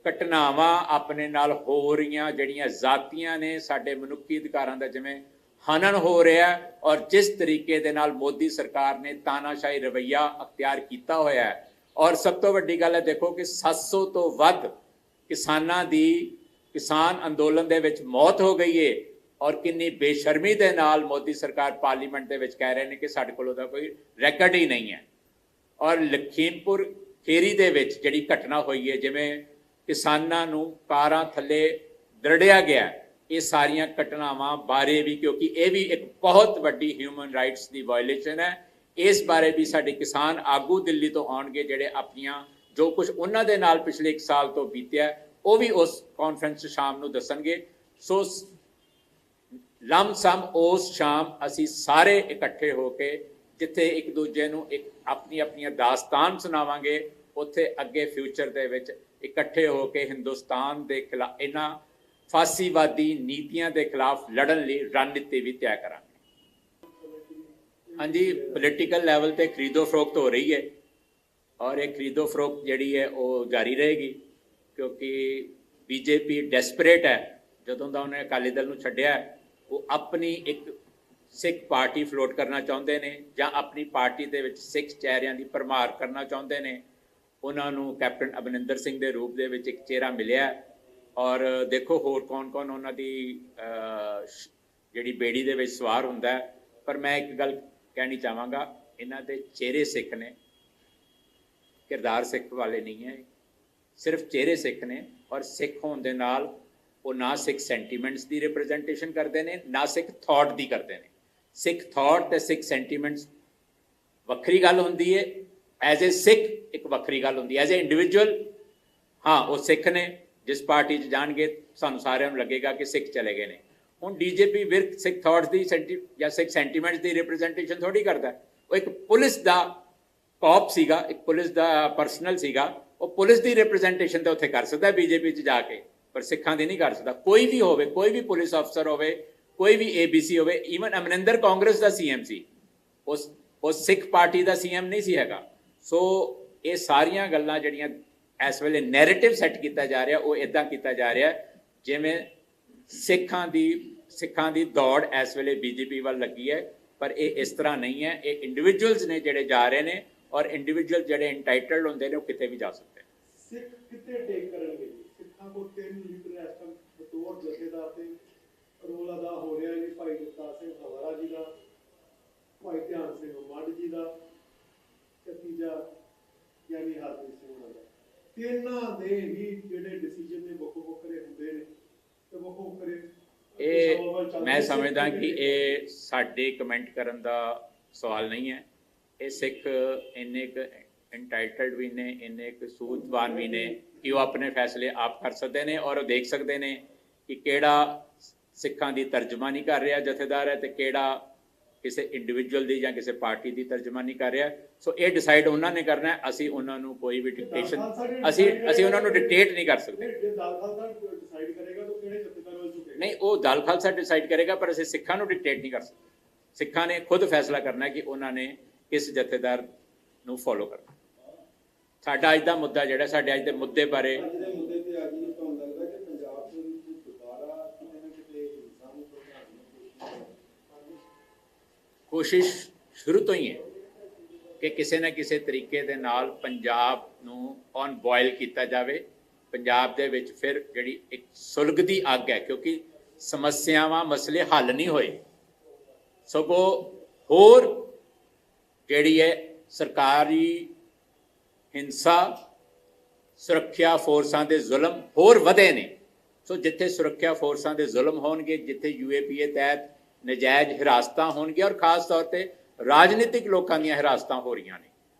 ਘਟਨਾਵਾਂ, ਆਪਣੇ ਨਾਲ ਹੋ ਰਹੀਆਂ ਜਿਹੜੀਆਂ ਜ਼ਾਤੀਆਂ ਨੇ, ਸਾਡੇ ਮਨੁੱਖੀ ਅਧਿਕਾਰਾਂ ਦਾ ਜਿਵੇਂ ਹਨਨ ਹੋ ਰਿਹਾ, ਔਰ ਜਿਸ ਤਰੀਕੇ ਦੇ ਨਾਲ ਮੋਦੀ ਸਰਕਾਰ ਨੇ ਤਾਨਾਸ਼ਾਹੀ ਰਵੱਈਆ ਅਖਤਿਆਰ ਕੀਤਾ ਹੋਇਆ ਹੈ, ਔਰ ਸਭ ਤੋਂ ਵੱਡੀ ਗੱਲ ਹੈ ਦੇਖੋ ਕਿ 700 ਤੋਂ ਵੱਧ ਕਿਸਾਨਾਂ ਦੀ ਕਿਸਾਨ ਅੰਦੋਲਨ ਦੇ ਵਿੱਚ ਮੌਤ ਹੋ ਗਈ ਹੈ ਔਰ ਕਿੰਨੀ ਬੇਸ਼ਰਮੀ ਦੇ ਨਾਲ ਮੋਦੀ ਸਰਕਾਰ ਪਾਰਲੀਮੈਂਟ ਦੇ ਵਿੱਚ ਕਹਿ ਰਹੇ ਨੇ ਕਿ ਸਾਡੇ ਕੋਲ ਉਹਦਾ ਕੋਈ ਰੈਕਰਡ ਹੀ ਨਹੀਂ ਹੈ। ਔਰ ਲਖੀਮਪੁਰ ਖੇਰੀ ਦੇ ਵਿੱਚ ਜਿਹੜੀ ਘਟਨਾ ਹੋਈ ਹੈ, ਜਿਵੇਂ ਕਿਸਾਨਾਂ ਨੂੰ ਕਾਰਾਂ ਥੱਲੇ ਦਰੜਿਆ ਗਿਆ, ਇਹ ਸਾਰੀਆਂ ਘਟਨਾਵਾਂ ਬਾਰੇ ਵੀ, ਕਿਉਂਕਿ ਇਹ ਵੀ ਇੱਕ ਬਹੁਤ ਵੱਡੀ ਹਿਊਮਨ ਰਾਈਟਸ ਦੀ ਵਾਇਲੇਸ਼ਨ ਹੈ, ਇਸ ਬਾਰੇ ਵੀ ਸਾਡੇ ਕਿਸਾਨ ਆਗੂ ਦਿੱਲੀ ਤੋਂ ਆਉਣਗੇ ਜਿਹੜੇ ਆਪਣੀਆਂ ਜੋ ਕੁਝ ਉਹਨਾਂ ਦੇ ਨਾਲ ਪਿਛਲੇ 1 ਸਾਲ ਤੋਂ ਬੀਤਿਆ ਉਹ ਵੀ ਉਸ ਕਾਨਫਰੰਸ 'ਚ ਸ਼ਾਮ ਨੂੰ ਦੱਸਣਗੇ। ਸੋ ਲਮਸਮ ਉਸ ਸ਼ਾਮ ਅਸੀਂ ਸਾਰੇ ਇਕੱਠੇ ਹੋ ਕੇ ਜਿੱਥੇ ਇੱਕ ਦੂਜੇ ਨੂੰ ਇੱਕ ਆਪਣੀਆਂ ਦਾਸਤਾਨ ਸੁਣਾਵਾਂਗੇ, ਉੱਥੇ ਅੱਗੇ ਫਿਊਚਰ ਦੇ ਵਿੱਚ ਇਕੱਠੇ ਹੋ ਕੇ ਹਿੰਦੁਸਤਾਨ ਦੇ ਖਿਲਾਫ ਇਹਨਾਂ ਫਾਸੀਵਾਦੀ ਨੀਤੀਆਂ ਦੇ ਖਿਲਾਫ ਲੜਨ ਲਈ ਰਣਨੀਤੀ ਵੀ ਤਿਆਰ ਕਰਾਂਗੇ। ਹਾਂਜੀ, ਪੋਲੀਟੀਕਲ ਲੈਵਲ ਤੇ ਖਰੀਦੋ ਫਰੋਖਤ ਹੋ ਰਹੀ ਹੈ ਔਰ ਇਹ ਖਰੀਦੋ ਫਰੋਖਤ ਜਿਹੜੀ ਹੈ ਉਹ ਜਾਰੀ ਰਹੇਗੀ, ਕਿਉਂਕਿ ਬੀਜੇਪੀ ਡੈਸਪਰੇਟ ਹੈ। ਜਦੋਂ ਦਾ ਉਹਨੇ ਅਕਾਲੀ ਦਲ ਨੂੰ ਛੱਡਿਆ ਉਹ ਆਪਣੀ ਇੱਕ ਸਿੱਖ ਪਾਰਟੀ ਫਲੋਟ ਕਰਨਾ ਚਾਹੁੰਦੇ ਨੇ ਜਾਂ ਆਪਣੀ ਪਾਰਟੀ ਦੇ ਵਿੱਚ ਸਿੱਖ ਚਿਹਰਿਆਂ ਦੀ ਭਰਮਾਰ ਕਰਨਾ ਚਾਹੁੰਦੇ ਨੇ। ਉਹਨਾਂ ਨੂੰ ਕੈਪਟਨ ਅਮਰਿੰਦਰ ਸਿੰਘ ਦੇ ਰੂਪ ਦੇ ਵਿੱਚ ਇੱਕ ਚਿਹਰਾ ਮਿਲਿਆ ਔਰ ਦੇਖੋ ਹੋਰ ਕੌਣ ਉਹਨਾਂ ਦੀ ਜਿਹੜੀ ਬੇੜੀ ਦੇ ਵਿੱਚ ਸਵਾਰ ਹੁੰਦਾ ਹੈ। ਪਰ ਮੈਂ ਇੱਕ ਗੱਲ ਕਹਿਣੀ ਚਾਹਾਂਗਾ, ਇਹਨਾਂ ਦੇ ਚਿਹਰੇ ਸਿੱਖ ਨੇ, ਕਿਰਦਾਰ ਸਿੱਖ ਵਾਲੇ ਨਹੀਂ ਹੈ, ਸਿਰਫ ਚਿਹਰੇ ਸਿੱਖ ਨੇ। ਔਰ ਸਿੱਖ ਹੋਣ ਦੇ ਨਾਲ ਉਹ ਨਾ ਸਿੱਖ ਸੈਂਟੀਮੈਂਟਸ ਦੀ ਰਿਪਰੈਜ਼ੈਂਟੇਸ਼ਨ ਕਰਦੇ ਨੇ, ਨਾ ਸਿੱਖ ਥਾਟ ਦੀ ਕਰਦੇ ਨੇ। ਸਿੱਖ ਥਾਟ ਤੇ ਸਿੱਖ ਸੈਂਟੀਮੈਂਟਸ ਵੱਖਰੀ ਗੱਲ ਹੁੰਦੀ ਹੈ, ਐਜ਼ ਏ ਸਿੱਖ ਇੱਕ ਵੱਖਰੀ ਗੱਲ ਹੁੰਦੀ ਹੈ। ਐਜ਼ ਏ ਇੰਡੀਵਿਜੂਅਲ ਹਾਂ ਉਹ ਸਿੱਖ ਨੇ, ਜਿਸ ਪਾਰਟੀ 'ਚ ਜਾਣਗੇ ਸਾਨੂੰ ਸਾਰਿਆਂ ਨੂੰ ਲੱਗੇਗਾ ਕਿ ਸਿੱਖ ਚਲੇ ਗਏ ਨੇ। ਹੁਣ ਡੀਜੇਪੀ ਵਿਰਕ ਸਿੱਖ ਥਾਟਸ ਦੀ ਜਾਂ ਸਿੱਖ ਸੈਂਟੀਮੈਂਟਸ ਦੀ ਰਿਪਰੈਜ਼ੈਂਟੇਸ਼ਨ ਥੋੜੀ ਕਰਦਾ। ਉਹ ਇੱਕ ਪੁਲਿਸ ਦਾ ਕੌਪ ਸੀਗਾ, ਇੱਕ ਪੁਲਿਸ ਦਾ ਪਰਸਨਲ ਸੀਗਾ, ਉਹ ਪੁਲਿਸ ਦੀ ਰਿਪਰੈਜ਼ੈਂਟੇਸ਼ਨ ਤਾਂ ਉੱਥੇ ਕਰ ਸਕਦਾ ਬੀਜੇਪੀ 'ਚ ਜਾ ਕੇ, ਪਰ ਸਿੱਖਾਂ ਦੀ ਨਹੀਂ ਕਰ ਸਕਦਾ। ਕੋਈ ਵੀ ਹੋਵੇ, ਕੋਈ ਵੀ ਪੁਲਿਸ ਅਫਸਰ ਹੋਵੇ, ਕੋਈ ਵੀ ABC ਹੋਵੇ, ਈਵਨ ਅਮਰਿੰਦਰ ਕਾਂਗਰਸ ਦਾ CM ਸੀ, ਉਸ ਸਿੱਖ ਪਾਰਟੀ ਦਾ CM ਨਹੀਂ ਸੀ ਹੈਗਾ। ਸੋ ਇਹ ਸਾਰੀਆਂ ਗੱਲਾਂ ਜਿਹੜੀਆਂ ਇਸ ਵੇਲੇ ਨੈਰੇਟਿਵ ਸੈੱਟ ਕੀਤਾ ਜਾ ਰਿਹਾ, ਉਹ ਇੱਦਾਂ ਕੀਤਾ ਜਾ ਰਿਹਾ ਜਿਵੇਂ ਸਿੱਖਾਂ ਦੀ ਦੌੜ ਇਸ ਵੇਲੇ BJP ਵੱਲ ਲੱਗੀ ਹੈ, ਪਰ ਇਹ ਇਸ ਤਰ੍ਹਾਂ ਨਹੀਂ ਹੈ। ਇਹ ਇੰਡੀਵਿਜੂਅਲਸ ਨੇ ਜਿਹੜੇ ਜਾ ਰਹੇ ਨੇ ਔਰ ਇੰਡੀਵਿਜੂਅਲ ਜਿਹੜੇ ਇੰਟਾਈਟਲਡ ਹੁੰਦੇ ਨੇ ਉਹ ਕਿਤੇ ਵੀ ਜਾ ਸਕਦੇ। ਸਿੱਖ ਕਿਤੇ ਟੇਕ ਕਰਨਗੇ? ਸਿੱਖਾਂ ਕੋਲ 3 ਲੀਡਰ ਇਸ ਟਾਈਮ ਬਤੌਰ ਜਥੇਦਾਰ ਤੇ ਰੋਲ ਅਦਾ ਹੋ ਰਿਹਾ ਜੀ, ਭਾਈ ਜਗਤਾਰ ਸਿੰਘ ਹਵਾਰਾ ਜੀ ਦਾ, ਭਾਈ ਧਿਆਨ ਸਿੰਘ ਮੱਢ ਜੀ ਦਾ, ਤੇ ਤੀਜਾ ਯਾਨੀ ਹਰਪ੍ਰੀਤ ਸਿੰਘ ਹੋਣਾ ਦਾ। ਤਿੰਨਾਂ ਦੇ ਹੀ ਜਿਹੜੇ ਡਿਸੀਜਨ ਨੇ ਵੱਖੋ ਵੱਖਰੇ ਹੁੰਦੇ ਨੇ ਤੇ ਵੱਖੋ ਵੱਖਰੇ ਇਹ ਮੈਂ ਸਮਝਦਾ ਕਿ ਇਹ ਸਾਡੇ ਕਮੈਂਟ ਕਰਨ ਦਾ ਸਵਾਲ ਨਹੀਂ ਹੈ। ਇਹ ਸਿੱਖ ਇੰਨੇ ਕੁ ਇੰਟਾਈਟਲਡ ਵੀ ਨੇ, ਇੰਨੇ ਕੁ ਸੂਝਵਾਨ ਵੀ ਨੇ ਕਿ ਉਹ ਆਪਣੇ ਫੈਸਲੇ ਆਪ ਕਰ ਸਕਦੇ ਨੇ ਔਰ ਉਹ ਦੇਖ ਸਕਦੇ ਨੇ ਕਿ ਕਿਹੜਾ ਸਿੱਖਾਂ ਦੀ ਤਰਜਮਾਨੀ ਕਰ ਰਿਹਾ ਜਥੇਦਾਰ ਹੈ ਤੇ ਕਿਹੜਾ ਕਿਸੇ ਇੰਡੀਵਿਜੂਅਲ ਦੀ ਜਾਂ ਕਿਸੇ ਪਾਰਟੀ ਦੀ ਤਰਜਮਾਨੀ ਕਰ ਰਿਹਾ। ਸੋ ਇਹ ਡਿਸਾਈਡ ਉਹਨਾਂ ਨੇ ਕਰਨਾ ਹੈ। ਅਸੀਂ ਉਹਨਾਂ ਨੂੰ ਕੋਈ ਵੀ ਡਿਕਟੇਸ਼ਨ ਅਸੀਂ ਉਹਨਾਂ ਨੂੰ ਡਿਕਟੇਟ ਨਹੀਂ ਕਰ ਸਕਦੇ। ਜੇ ਦਲ ਖਾਲਸਾ ਡਿਸਾਈਡ ਕਰੇਗਾ ਤਾਂ ਕਿਹੜੇ ਜਥੇਦਾਰ ਵੱਲ ਝੁਕੇਗਾ? ਨਹੀਂ, ਉਹ ਦਲ ਖਾਲਸਾ ਡਿਸਾਈਡ ਕਰੇਗਾ, ਪਰ ਅਸੀਂ ਸਿੱਖਾਂ ਨੂੰ ਡਿਕਟੇਟ ਨਹੀਂ ਕਰ ਸਕਦੇ। ਸਿੱਖਾਂ ਨੇ ਖੁਦ ਫੈਸਲਾ ਕਰਨਾ ਕਿ ਉਹਨਾਂ ਨੇ ਕਿਸ ਜਥੇਦਾਰ ਨੂੰ ਫੋਲੋ ਕਰਨਾ। ਸਾਡਾ ਅੱਜ ਦਾ ਮੁੱਦਾ ਜਿਹੜਾ, ਸਾਡੇ ਅੱਜ ਦੇ ਮੁੱਦੇ ਬਾਰੇ ਕੋਸ਼ਿਸ਼ ਸ਼ੁਰੂ ਤੋਂ ਹੀ ਹੈ ਕਿ ਕਿਸੇ ਨਾ ਕਿਸੇ ਤਰੀਕੇ ਦੇ ਨਾਲ ਪੰਜਾਬ ਨੂੰ ਔਨ ਬੋਇਲ ਕੀਤਾ ਜਾਵੇ। ਪੰਜਾਬ ਦੇ ਵਿੱਚ ਫਿਰ ਜਿਹੜੀ ਇੱਕ ਸੁਲਗਦੀ ਅੱਗ ਹੈ, ਕਿਉਂਕਿ ਸਮੱਸਿਆਵਾਂ ਮਸਲੇ ਹੱਲ ਨਹੀਂ ਹੋਏ, ਸਗੋਂ ਹੋਰ ਜਿਹੜੀ ਹੈ ਸਰਕਾਰੀ ਹਿੰਸਾ, ਸੁਰੱਖਿਆ ਫੋਰਸਾਂ ਦੇ ਜ਼ੁਲਮ ਹੋਰ ਵਧੇ ਨੇ। ਸੋ ਜਿੱਥੇ ਸੁਰੱਖਿਆ ਫੋਰਸਾਂ ਦੇ ਜ਼ੁਲਮ ਹੋਣਗੇ, ਜਿੱਥੇ UAPA ਤਹਿਤ ਨਜਾਇਜ਼ ਹਿਰਾਸਤਾਂ ਹੋਣਗੀਆਂ ਔਰ ਖਾਸ ਤੌਰ ਤੇ ਰਾਜਨੀਤਿਕ ਲੋਕਾਂ ਦੀਆਂ ਹਿਰਾਸਤਾਂ ਹੋ ਰਹੀਆਂ ਨੇ।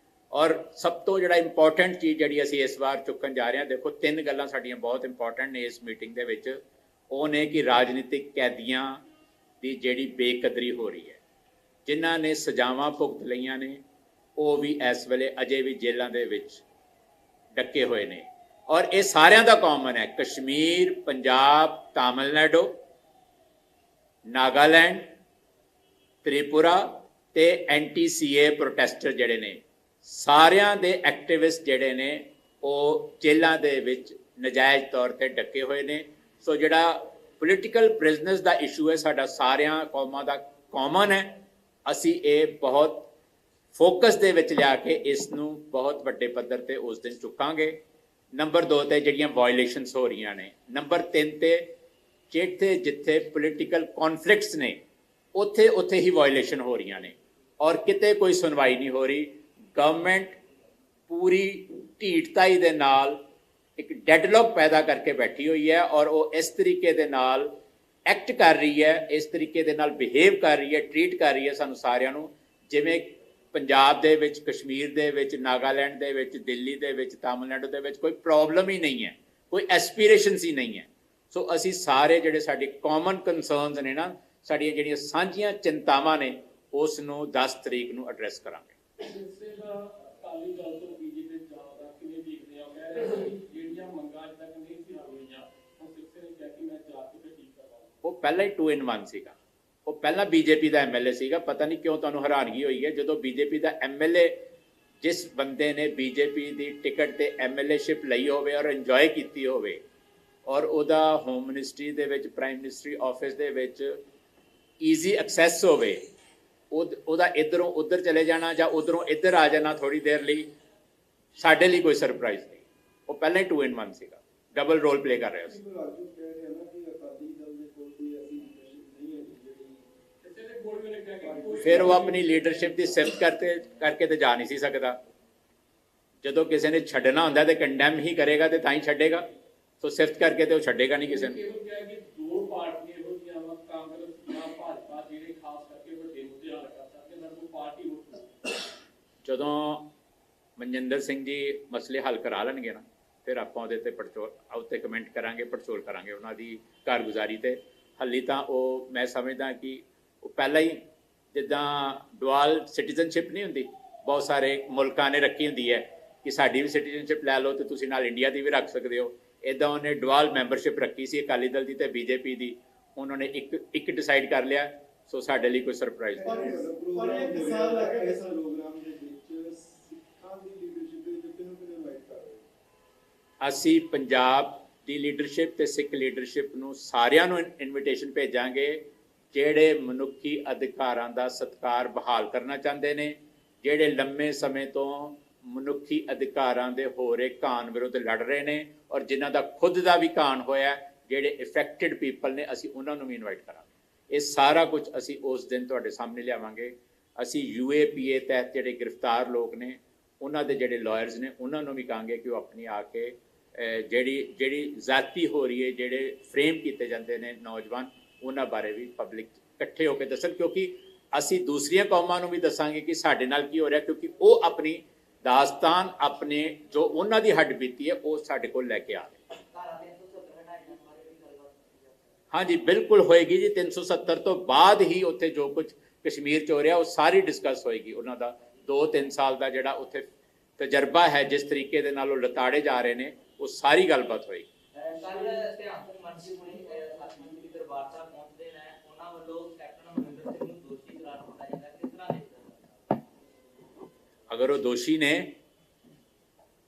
ਔਰ ਸਭ ਤੋਂ ਜਿਹੜਾ ਇੰਪੋਰਟੈਂਟ ਚੀਜ਼ ਜਿਹੜੀ ਅਸੀਂ ਇਸ ਵਾਰ ਚੁੱਕਣ ਜਾ ਰਹੇ ਹਾਂ, ਦੇਖੋ 3 ਗੱਲਾਂ ਸਾਡੀਆਂ ਬਹੁਤ ਇੰਪੋਰਟੈਂਟ ਨੇ ਇਸ ਮੀਟਿੰਗ ਦੇ ਵਿੱਚ। ਉਹ ਨੇ ਕਿ ਰਾਜਨੀਤਿਕ ਕੈਦੀਆਂ ਦੀ ਜਿਹੜੀ ਬੇਕਦਰੀ ਹੋ ਰਹੀ ਹੈ, ਜਿਨ੍ਹਾਂ ਨੇ ਸਜ਼ਾਵਾਂ ਭੁਗਤ ਲਈਆਂ ਨੇ, ਉਹ ਵੀ ਇਸ ਵੇਲੇ ਅਜੇ ਵੀ ਜੇਲ੍ਹਾਂ ਦੇ ਵਿੱਚ ਡੱਕੇ ਹੋਏ ਨੇ। ਔਰ ਇਹ ਸਾਰਿਆਂ ਦਾ ਕਾਮਨ ਹੈ, ਕਸ਼ਮੀਰ, ਪੰਜਾਬ, ਤਾਮਿਲਨਾਡੂ, ਨਾਗਾਲੈਂਡ, ਤ੍ਰਿਪੁਰਾ ਤੇ NTCA ਪ੍ਰੋਟੈਸਟਰ ਜਿਹੜੇ ਨੇ, ਸਾਰਿਆਂ ਦੇ ਐਕਟਿਵਿਸਟ ਜਿਹੜੇ ਨੇ ਉਹ ਜੇਲ੍ਹਾਂ ਦੇ ਵਿੱਚ ਨਜਾਇਜ਼ ਤੌਰ ਤੇ ਡੱਕੇ ਹੋਏ ਨੇ। ਸੋ ਜਿਹੜਾ ਪੋਲੀਟੀਕਲ ਪ੍ਰਿਜ਼ਨਰਸ ਦਾ ਇਸ਼ੂ ਹੈ, ਸਾਡਾ ਸਾਰਿਆਂ ਕੌਮਾਂ ਦਾ ਕਾਮਨ ਹੈ। ਅਸੀਂ ਇਹ ਬਹੁਤ ਫੋਕਸ ਦੇ ਵਿੱਚ ਲਿਆ ਕੇ ਇਸ ਨੂੰ ਬਹੁਤ ਵੱਡੇ ਪੱਧਰ ਤੇ ਉਸ ਦਿਨ ਚੁੱਕਾਂਗੇ। ਨੰਬਰ 2 ਤੇ ਜਿਹੜੀਆਂ ਵਾਇਓਲੇਸ਼ਨਸ ਹੋ ਰਹੀਆਂ ਨੇ, ਨੰਬਰ 3 ਤੇ ਜਿੱਥੇ ਜਿੱਥੇ ਪੋਲੀਟੀਕਲ ਕੌਨਫਲਿਕਟਸ ਨੇ ਉੱਥੇ ਉੱਥੇ ਹੀ ਵਾਇਓਲੇਸ਼ਨ ਹੋ ਰਹੀਆਂ ਨੇ ਔਰ ਕਿਤੇ ਕੋਈ ਸੁਣਵਾਈ ਨਹੀਂ ਹੋ ਰਹੀ। ਗਵਰਨਮੈਂਟ ਪੂਰੀ ਢੀਠਤਾਈ ਦੇ ਨਾਲ ਇੱਕ ਡੈਡਲੌਕ ਪੈਦਾ ਕਰਕੇ ਬੈਠੀ ਹੋਈ ਹੈ ਔਰ ਉਹ ਇਸ ਤਰੀਕੇ ਦੇ ਨਾਲ ਐਕਟ ਕਰ ਰਹੀ ਹੈ, ਇਸ ਤਰੀਕੇ ਦੇ ਨਾਲ ਬਿਹੇਵ ਕਰ ਰਹੀ ਹੈ, ਟਰੀਟ ਕਰ ਰਹੀ ਹੈ ਸਾਨੂੰ ਸਾਰਿਆਂ ਨੂੰ ਜਿਵੇਂ ਪੰਜਾਬ ਦੇ ਵਿੱਚ, ਕਸ਼ਮੀਰ ਦੇ ਵਿੱਚ, ਨਾਗਾਲੈਂਡ ਦੇ ਵਿੱਚ, ਦਿੱਲੀ ਦੇ ਵਿੱਚ, ਤਾਮਿਲਨਾਡੂ ਦੇ ਵਿੱਚ ਕੋਈ ਪ੍ਰੋਬਲਮ ਹੀ ਨਹੀਂ ਹੈ, ਕੋਈ ਐਸਪੀਰੇਸ਼ਨਸ ਹੀ ਨਹੀਂ ਹੈ। ਸੋ ਅਸੀਂ ਸਾਰੇ ਜਿਹੜੇ ਸਾਡੇ ਕਾਮਨ ਕੰਸਰਨਸ ਨੇ ਨਾ, ਸਾਡੀਆਂ ਜਿਹੜੀਆਂ ਸਾਂਝੀਆਂ ਚਿੰਤਾਵਾਂ ਨੇ ਉਸ ਨੂੰ 10 ਤਰੀਕ ਨੂੰ ਐਡਰੈਸ ਕਰਾਂਗੇ। ਅਕਾਲੀ ਦਲ ਤੋਂ ਬੀਜੇਪੀ ਜਾਣ ਕਿਵੇਂ ਦੇਖਦੇ ਆ? ਕਹਿ ਰਹੇ ਸੀ ਜਿਹੜੀਆਂ ਮੰਗਾਂ ਅੱਜ ਤੱਕ ਨਹੀਂ ਸੀ ਹੋਈਆਂ, ਹੁਣ ਸਿੱਖੇ ਨੇ ਕਿਹਾ ਕਿ ਮੈਂ ਜਾ ਕੇ ਠੀਕ ਕਰਵਾਵਾਂ। ਉਹ ਪਹਿਲਾਂ ਹੀ 2 in 1 ਸੀਗਾ। ਉਹ ਪਹਿਲਾਂ ਬੀਜੇਪੀ ਦਾ ਐਮਐਲਏ ਸੀਗਾ। ਪਤਾ ਨਹੀਂ ਕਿਉਂ ਤੁਹਾਨੂੰ ਹੈਰਾਨਗੀ ਹੋਈ ਹੈ ਜਦੋਂ ਬੀਜੇਪੀ ਦਾ ਐਮਐਲਏ, ਜਿਸ ਬੰਦੇ ਨੇ ਬੀਜੇਪੀ ਦੀ ਟਿਕਟ ਤੇ ਐਮਐਲਏਸ਼ਿਪ ਲਈ ਹੋਵੇ ਔਰ ਇੰਜੋਏ ਕੀਤੀ ਹੋਵੇ ਔਰ ਉਹਦਾ ਹੋਮ ਮਿਨਿਸਟਰੀ ਦੇ ਵਿੱਚ, ਪ੍ਰਾਈਮ ਮਿਨਿਸਟਰੀ ਆਫਿਸ ਦੇ ਵਿੱਚ ਈਜ਼ੀ ਐਕਸੈਸ ਹੋਵੇ, ਉਹਦਾ ਇੱਧਰੋਂ ਉੱਧਰ ਚਲੇ ਜਾਣਾ ਜਾਂ ਉੱਧਰੋਂ ਇੱਧਰ ਆ ਜਾਣਾ ਥੋੜੀ ਦੇਰ ਲਈ ਸਾਡੇ ਲਈ ਕੋਈ ਸਰਪ੍ਰਾਈਜ਼ ਨਹੀਂ। ਉਹ ਪਹਿਲਾਂ ਹੀ 2 in 1 ਸੀਗਾ, ਡਬਲ ਰੋਲ ਪਲੇ ਕਰ ਰਿਹਾ ਸੀ। ਫਿਰ ਉਹ ਆਪਣੀ ਲੀਡਰਸ਼ਿਪ ਦੀ ਸਿਫਤ ਕਰਕੇ ਤੇ ਜਾ ਨਹੀਂ ਸੀ ਸਕਦਾ। ਜਦੋਂ ਕਿਸੇ ਨੇ ਛੱਡਣਾ ਹੁੰਦਾ ਤੇ ਕੰਡੈਮ ਹੀ ਕਰੇਗਾ ਤੇ ਤਾਂ ਹੀ ਛੱਡੇਗਾ। ਸੋ ਸਿਫਤ ਕਰਕੇ ਤੇ ਉਹ ਛੱਡੇਗਾ ਨਹੀਂ ਕਿਸੇ ਨੂੰ। ਦੋ ਪਾਰਟੀਆਂ ਇਹੋ ਜਿਹੀਆਂ ਵਾ, ਕਾਂਗਰਸ ਜਾਂ ਭਾਜਪਾ, ਜਿਹੜੇ ਖਾਸ ਕਰਕੇ ਵੱਡੇ ਮੁੱਦੇ ਹੱਲ ਕਰ ਸਕਦੇ ਨੇ, ਕੋਈ ਪਾਰਟੀ ਹੋ। ਜਦੋਂ ਮਨਜਿੰਦਰ ਸਿੰਘ ਜੀ ਮਸਲੇ ਹੱਲ ਕਰਾ ਲੈਣਗੇ ਨਾ ਫਿਰ ਆਪਾਂ ਉਹਦੇ ਤੇ ਪੜਚੋਲ ਉੱਤੇ ਕਮੈਂਟ ਕਰਾਂਗੇ, ਪੜਚੋਲ ਕਰਾਂਗੇ ਉਹਨਾਂ ਦੀ ਕਾਰਗੁਜ਼ਾਰੀ ਤੇ। ਹਾਲੀ ਤਾਂ ਉਹ ਮੈਂ ਸਮਝਦਾ ਕਿ ਉਹ ਪਹਿਲਾਂ ਹੀ ਜਿੱਦਾਂ ਡੁਆਲ ਸਿਟੀਜ਼ਨਸ਼ਿਪ ਨਹੀਂ ਹੁੰਦੀ, ਬਹੁਤ ਸਾਰੇ ਮੁਲਕਾਂ ਨੇ ਰੱਖੀ ਹੁੰਦੀ ਹੈ ਕਿ ਸਾਡੀ ਵੀ ਸਿਟੀਜ਼ਨਸ਼ਿਪ ਲੈ ਲਓ ਤੇ ਤੁਸੀਂ ਨਾਲ ਇੰਡੀਆ ਦੀ ਵੀ ਰੱਖ ਸਕਦੇ ਹੋ। ਇੱਦਾਂ ਉਹਨੇ ਡੁਆਲ ਮੈਂਬਰਸ਼ਿਪ ਰੱਖੀ ਸੀ ਅਕਾਲੀ ਦਲ ਦੀ ਤੇ ਬੀਜੇਪੀ ਦੀ, ਉਹਨਾਂ ਨੇ ਇੱਕ ਡਿਸਾਈਡ ਕਰ ਲਿਆ। ਸੋ ਸਾਡੇ ਲਈ ਕੋਈ ਸਰਪ੍ਰਾਈਜ਼ ਨਹੀਂ। ਅਸੀਂ ਪੰਜਾਬ ਦੀ ਲੀਡਰਸ਼ਿਪ ਤੇ ਸਿੱਖ ਲੀਡਰਸ਼ਿਪ ਨੂੰ ਸਾਰਿਆਂ ਨੂੰ ਇਨਵੀਟੇਸ਼ਨ ਭੇਜਾਂਗੇ ਜਿਹੜੇ ਮਨੁੱਖੀ ਅਧਿਕਾਰਾਂ ਦਾ ਸਤਿਕਾਰ ਬਹਾਲ ਕਰਨਾ ਚਾਹੁੰਦੇ ਨੇ, ਜਿਹੜੇ ਲੰਮੇ ਸਮੇਂ ਤੋਂ ਮਨੁੱਖੀ ਅਧਿਕਾਰਾਂ ਦੇ ਹੋ ਰਹੇ ਘਾਣ ਵਿਰੁੱਧ ਲੜ ਰਹੇ ਨੇ ਔਰ ਜਿਨ੍ਹਾਂ ਦਾ ਖੁਦ ਦਾ ਵੀ ਘਾਣ ਹੋਇਆ, ਜਿਹੜੇ ਇਫੈਕਟਡ ਪੀਪਲ ਨੇ, ਅਸੀਂ ਉਹਨਾਂ ਨੂੰ ਵੀ ਇਨਵਾਈਟ ਕਰਾਂਗੇ। ਇਹ ਸਾਰਾ ਕੁਝ ਅਸੀਂ ਉਸ ਦਿਨ ਤੁਹਾਡੇ ਸਾਹਮਣੇ ਲਿਆਵਾਂਗੇ। ਅਸੀਂ UAPA ਤਹਿਤ ਜਿਹੜੇ ਗ੍ਰਿਫਤਾਰ ਲੋਕ ਨੇ ਉਹਨਾਂ ਦੇ ਜਿਹੜੇ ਲਾਇਰਸ ਨੇ ਉਹਨਾਂ ਨੂੰ ਵੀ ਕਹਾਂਗੇ ਕਿ ਉਹ ਆਪਣੀ ਆ ਕੇ ਜਿਹੜੀ ਜ਼ਾਤੀ ਹੋ ਰਹੀ ਹੈ, ਜਿਹੜੇ ਫਰੇਮ ਕੀਤੇ ਜਾਂਦੇ ਨੇ ਨੌਜਵਾਨ, ਉਹਨਾਂ ਬਾਰੇ ਵੀ ਪਬਲਿਕ ਇਕੱਠੇ ਹੋ ਕੇ ਦੱਸਣ, ਕਿਉਂਕਿ ਅਸੀਂ ਦੂਸਰੀਆਂ ਕੌਮਾਂ ਨੂੰ ਵੀ ਦੱਸਾਂਗੇ ਕਿ ਸਾਡੇ ਨਾਲ ਕੀ ਹੋ ਰਿਹਾ, ਕਿਉਂਕਿ ਉਹ ਆਪਣੀ ਦਾਸਤਾਨ, ਆਪਣੇ ਜੋ ਉਹਨਾਂ ਦੀ ਹੱਡ ਬੀਤੀ ਹੈ ਉਹ ਸਾਡੇ ਕੋਲ ਲੈ ਕੇ ਆ ਰਹੇ। ਹਾਂਜੀ ਬਿਲਕੁਲ ਹੋਏਗੀ ਜੀ। 370 ਤੋਂ ਬਾਅਦ ਹੀ ਉੱਥੇ ਜੋ ਕੁਝ ਕਸ਼ਮੀਰ 'ਚ ਹੋ ਰਿਹਾ ਉਹ ਸਾਰੀ ਡਿਸਕਸ ਹੋਏਗੀ। ਉਹਨਾਂ ਦਾ 2-3 ਸਾਲ ਦਾ ਜਿਹੜਾ ਉੱਥੇ ਤਜਰਬਾ ਹੈ, ਜਿਸ ਤਰੀਕੇ ਦੇ ਨਾਲ ਉਹ ਲਤਾੜੇ ਜਾ ਰਹੇ ਨੇ, ਉਹ ਸਾਰੀ ਗੱਲਬਾਤ ਹੋਏਗੀ। ਅਗਰ ਉਹ ਦੋਸ਼ੀ ਨੇ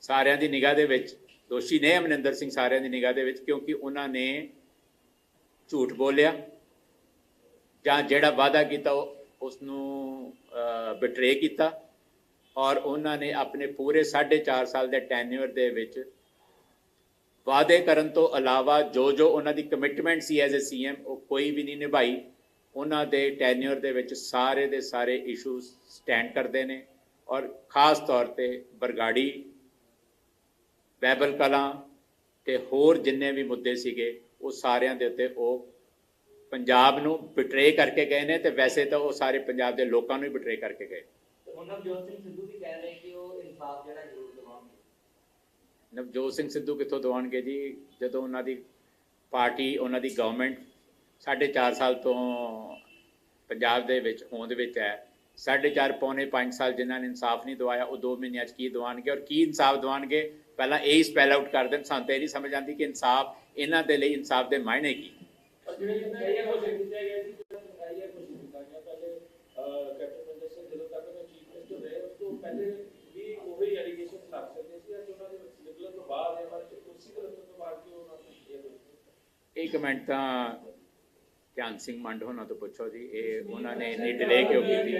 ਸਾਰਿਆਂ ਦੀ ਨਿਗਾਹ ਦੇ ਵਿੱਚ, ਦੋਸ਼ੀ ਨੇ ਅਮਰਿੰਦਰ ਸਿੰਘ ਸਾਰਿਆਂ ਦੀ ਨਿਗਾਹ ਦੇ ਵਿੱਚ, ਕਿਉਂਕਿ ਉਹਨਾਂ ਨੇ ਝੂਠ ਬੋਲਿਆ ਜਾਂ ਜਿਹੜਾ ਵਾਅਦਾ ਕੀਤਾ ਉਸ ਨੂੰ ਬਿਟਰੇ ਕੀਤਾ ਔਰ ਉਹਨਾਂ ਨੇ ਆਪਣੇ ਪੂਰੇ 4.5 ਸਾਲ ਦੇ ਟੈਨਿਓਰ ਦੇ ਵਿੱਚ ਵਾਅਦੇ ਕਰਨ ਤੋਂ ਇਲਾਵਾ ਜੋ ਉਹਨਾਂ ਦੀ ਕਮਿਟਮੈਂਟ ਸੀ ਐਜ਼ ਅ CM ਉਹ ਕੋਈ ਵੀ ਨਹੀਂ ਨਿਭਾਈ। ਉਹਨਾਂ ਦੇ ਟੈਨਿਓਰ ਦੇ ਵਿੱਚ ਸਾਰੇ ਦੇ ਸਾਰੇ ਇਸ਼ੂਜ਼ ਸਟੈਂਡ ਕਰਦੇ ਨੇ ਔਰ ਖਾਸ ਤੌਰ ਤੇ ਬਰਗਾੜੀ, ਬਹਿਬਲ ਕਲਾਂ ਤੇ ਹੋਰ ਜਿੰਨੇ ਵੀ ਮੁੱਦੇ ਸੀਗੇ ਉਹ ਸਾਰਿਆਂ ਦੇ ਉੱਤੇ ਉਹ ਪੰਜਾਬ ਨੂੰ ਬਿਟਰੇ ਕਰਕੇ ਗਏ ਨੇ ਤੇ ਵੈਸੇ ਤਾਂ ਉਹ ਸਾਰੇ ਪੰਜਾਬ ਦੇ ਲੋਕਾਂ ਨੂੰ ਹੀ ਬਿਟਰੇ ਕਰਕੇ ਗਏ। ਨਵਜੋਤ ਸਿੰਘ ਸਿੱਧੂ ਵੀ ਕਹਿ ਰਹੇ ਕਿ ਉਹ ਇਨਸਾਫ ਜਿਹੜਾ ਜ਼ਰੂਰ ਦਿਵਾਉਣਗੇ। ਨਵਜੋਤ ਸਿੰਘ ਸਿੱਧੂ ਕਿੱਥੋਂ ਦਿਵਾਉਣਗੇ ਜੀ, ਜਦੋਂ ਉਹਨਾਂ ਦੀ ਪਾਰਟੀ, ਉਹਨਾਂ ਦੀ ਗਵਰਨਮੈਂਟ 4.5 ਸਾਲ ਤੋਂ ਪੰਜਾਬ ਦੇ ਵਿੱਚ ਹੋਂਦ ਵਿੱਚ ਹੈ। 4.5 ਪੌਣੇ 5 ਸਾਲ ਜਿਨ੍ਹਾਂ ਨੇ ਇਨਸਾਫ ਨਹੀਂ ਦਵਾਇਆ ਉਹ 2 ਮਹੀਨਿਆਂ 'ਚ ਕੀ ਦਵਾਉਣਗੇ ਔਰ ਕੀ ਇਨਸਾਫ ਦਵਾਉਣਗੇ? ਪਹਿਲਾਂ ਇਹ ਹੀ ਸਪੈਲ ਆਊਟ ਕਰ ਦੇਣ। ਸਾਨੂੰ ਤਾਂ ਇਹ ਨਹੀਂ ਸਮਝ ਆਉਂਦੀ ਕਿ ਇਨਸਾਫ, ਇਹਨਾਂ ਦੇ ਲਈ ਇਨਸਾਫ ਦੇ ਮਾਇਨੇ ਕੀ। ਇਹ ਕਮੈਂਟ ਤਾਂ ਧਿਆਨ ਸਿੰਘ ਮੰਡ ਹੋਣਾ ਤੋਂ ਪੁੱਛੋ ਜੀ, ਇਹ ਉਹਨਾਂ ਨੇ ਇੰਨੀ ਡਿਲੇ ਕਿਉਂ ਕੀਤੀ?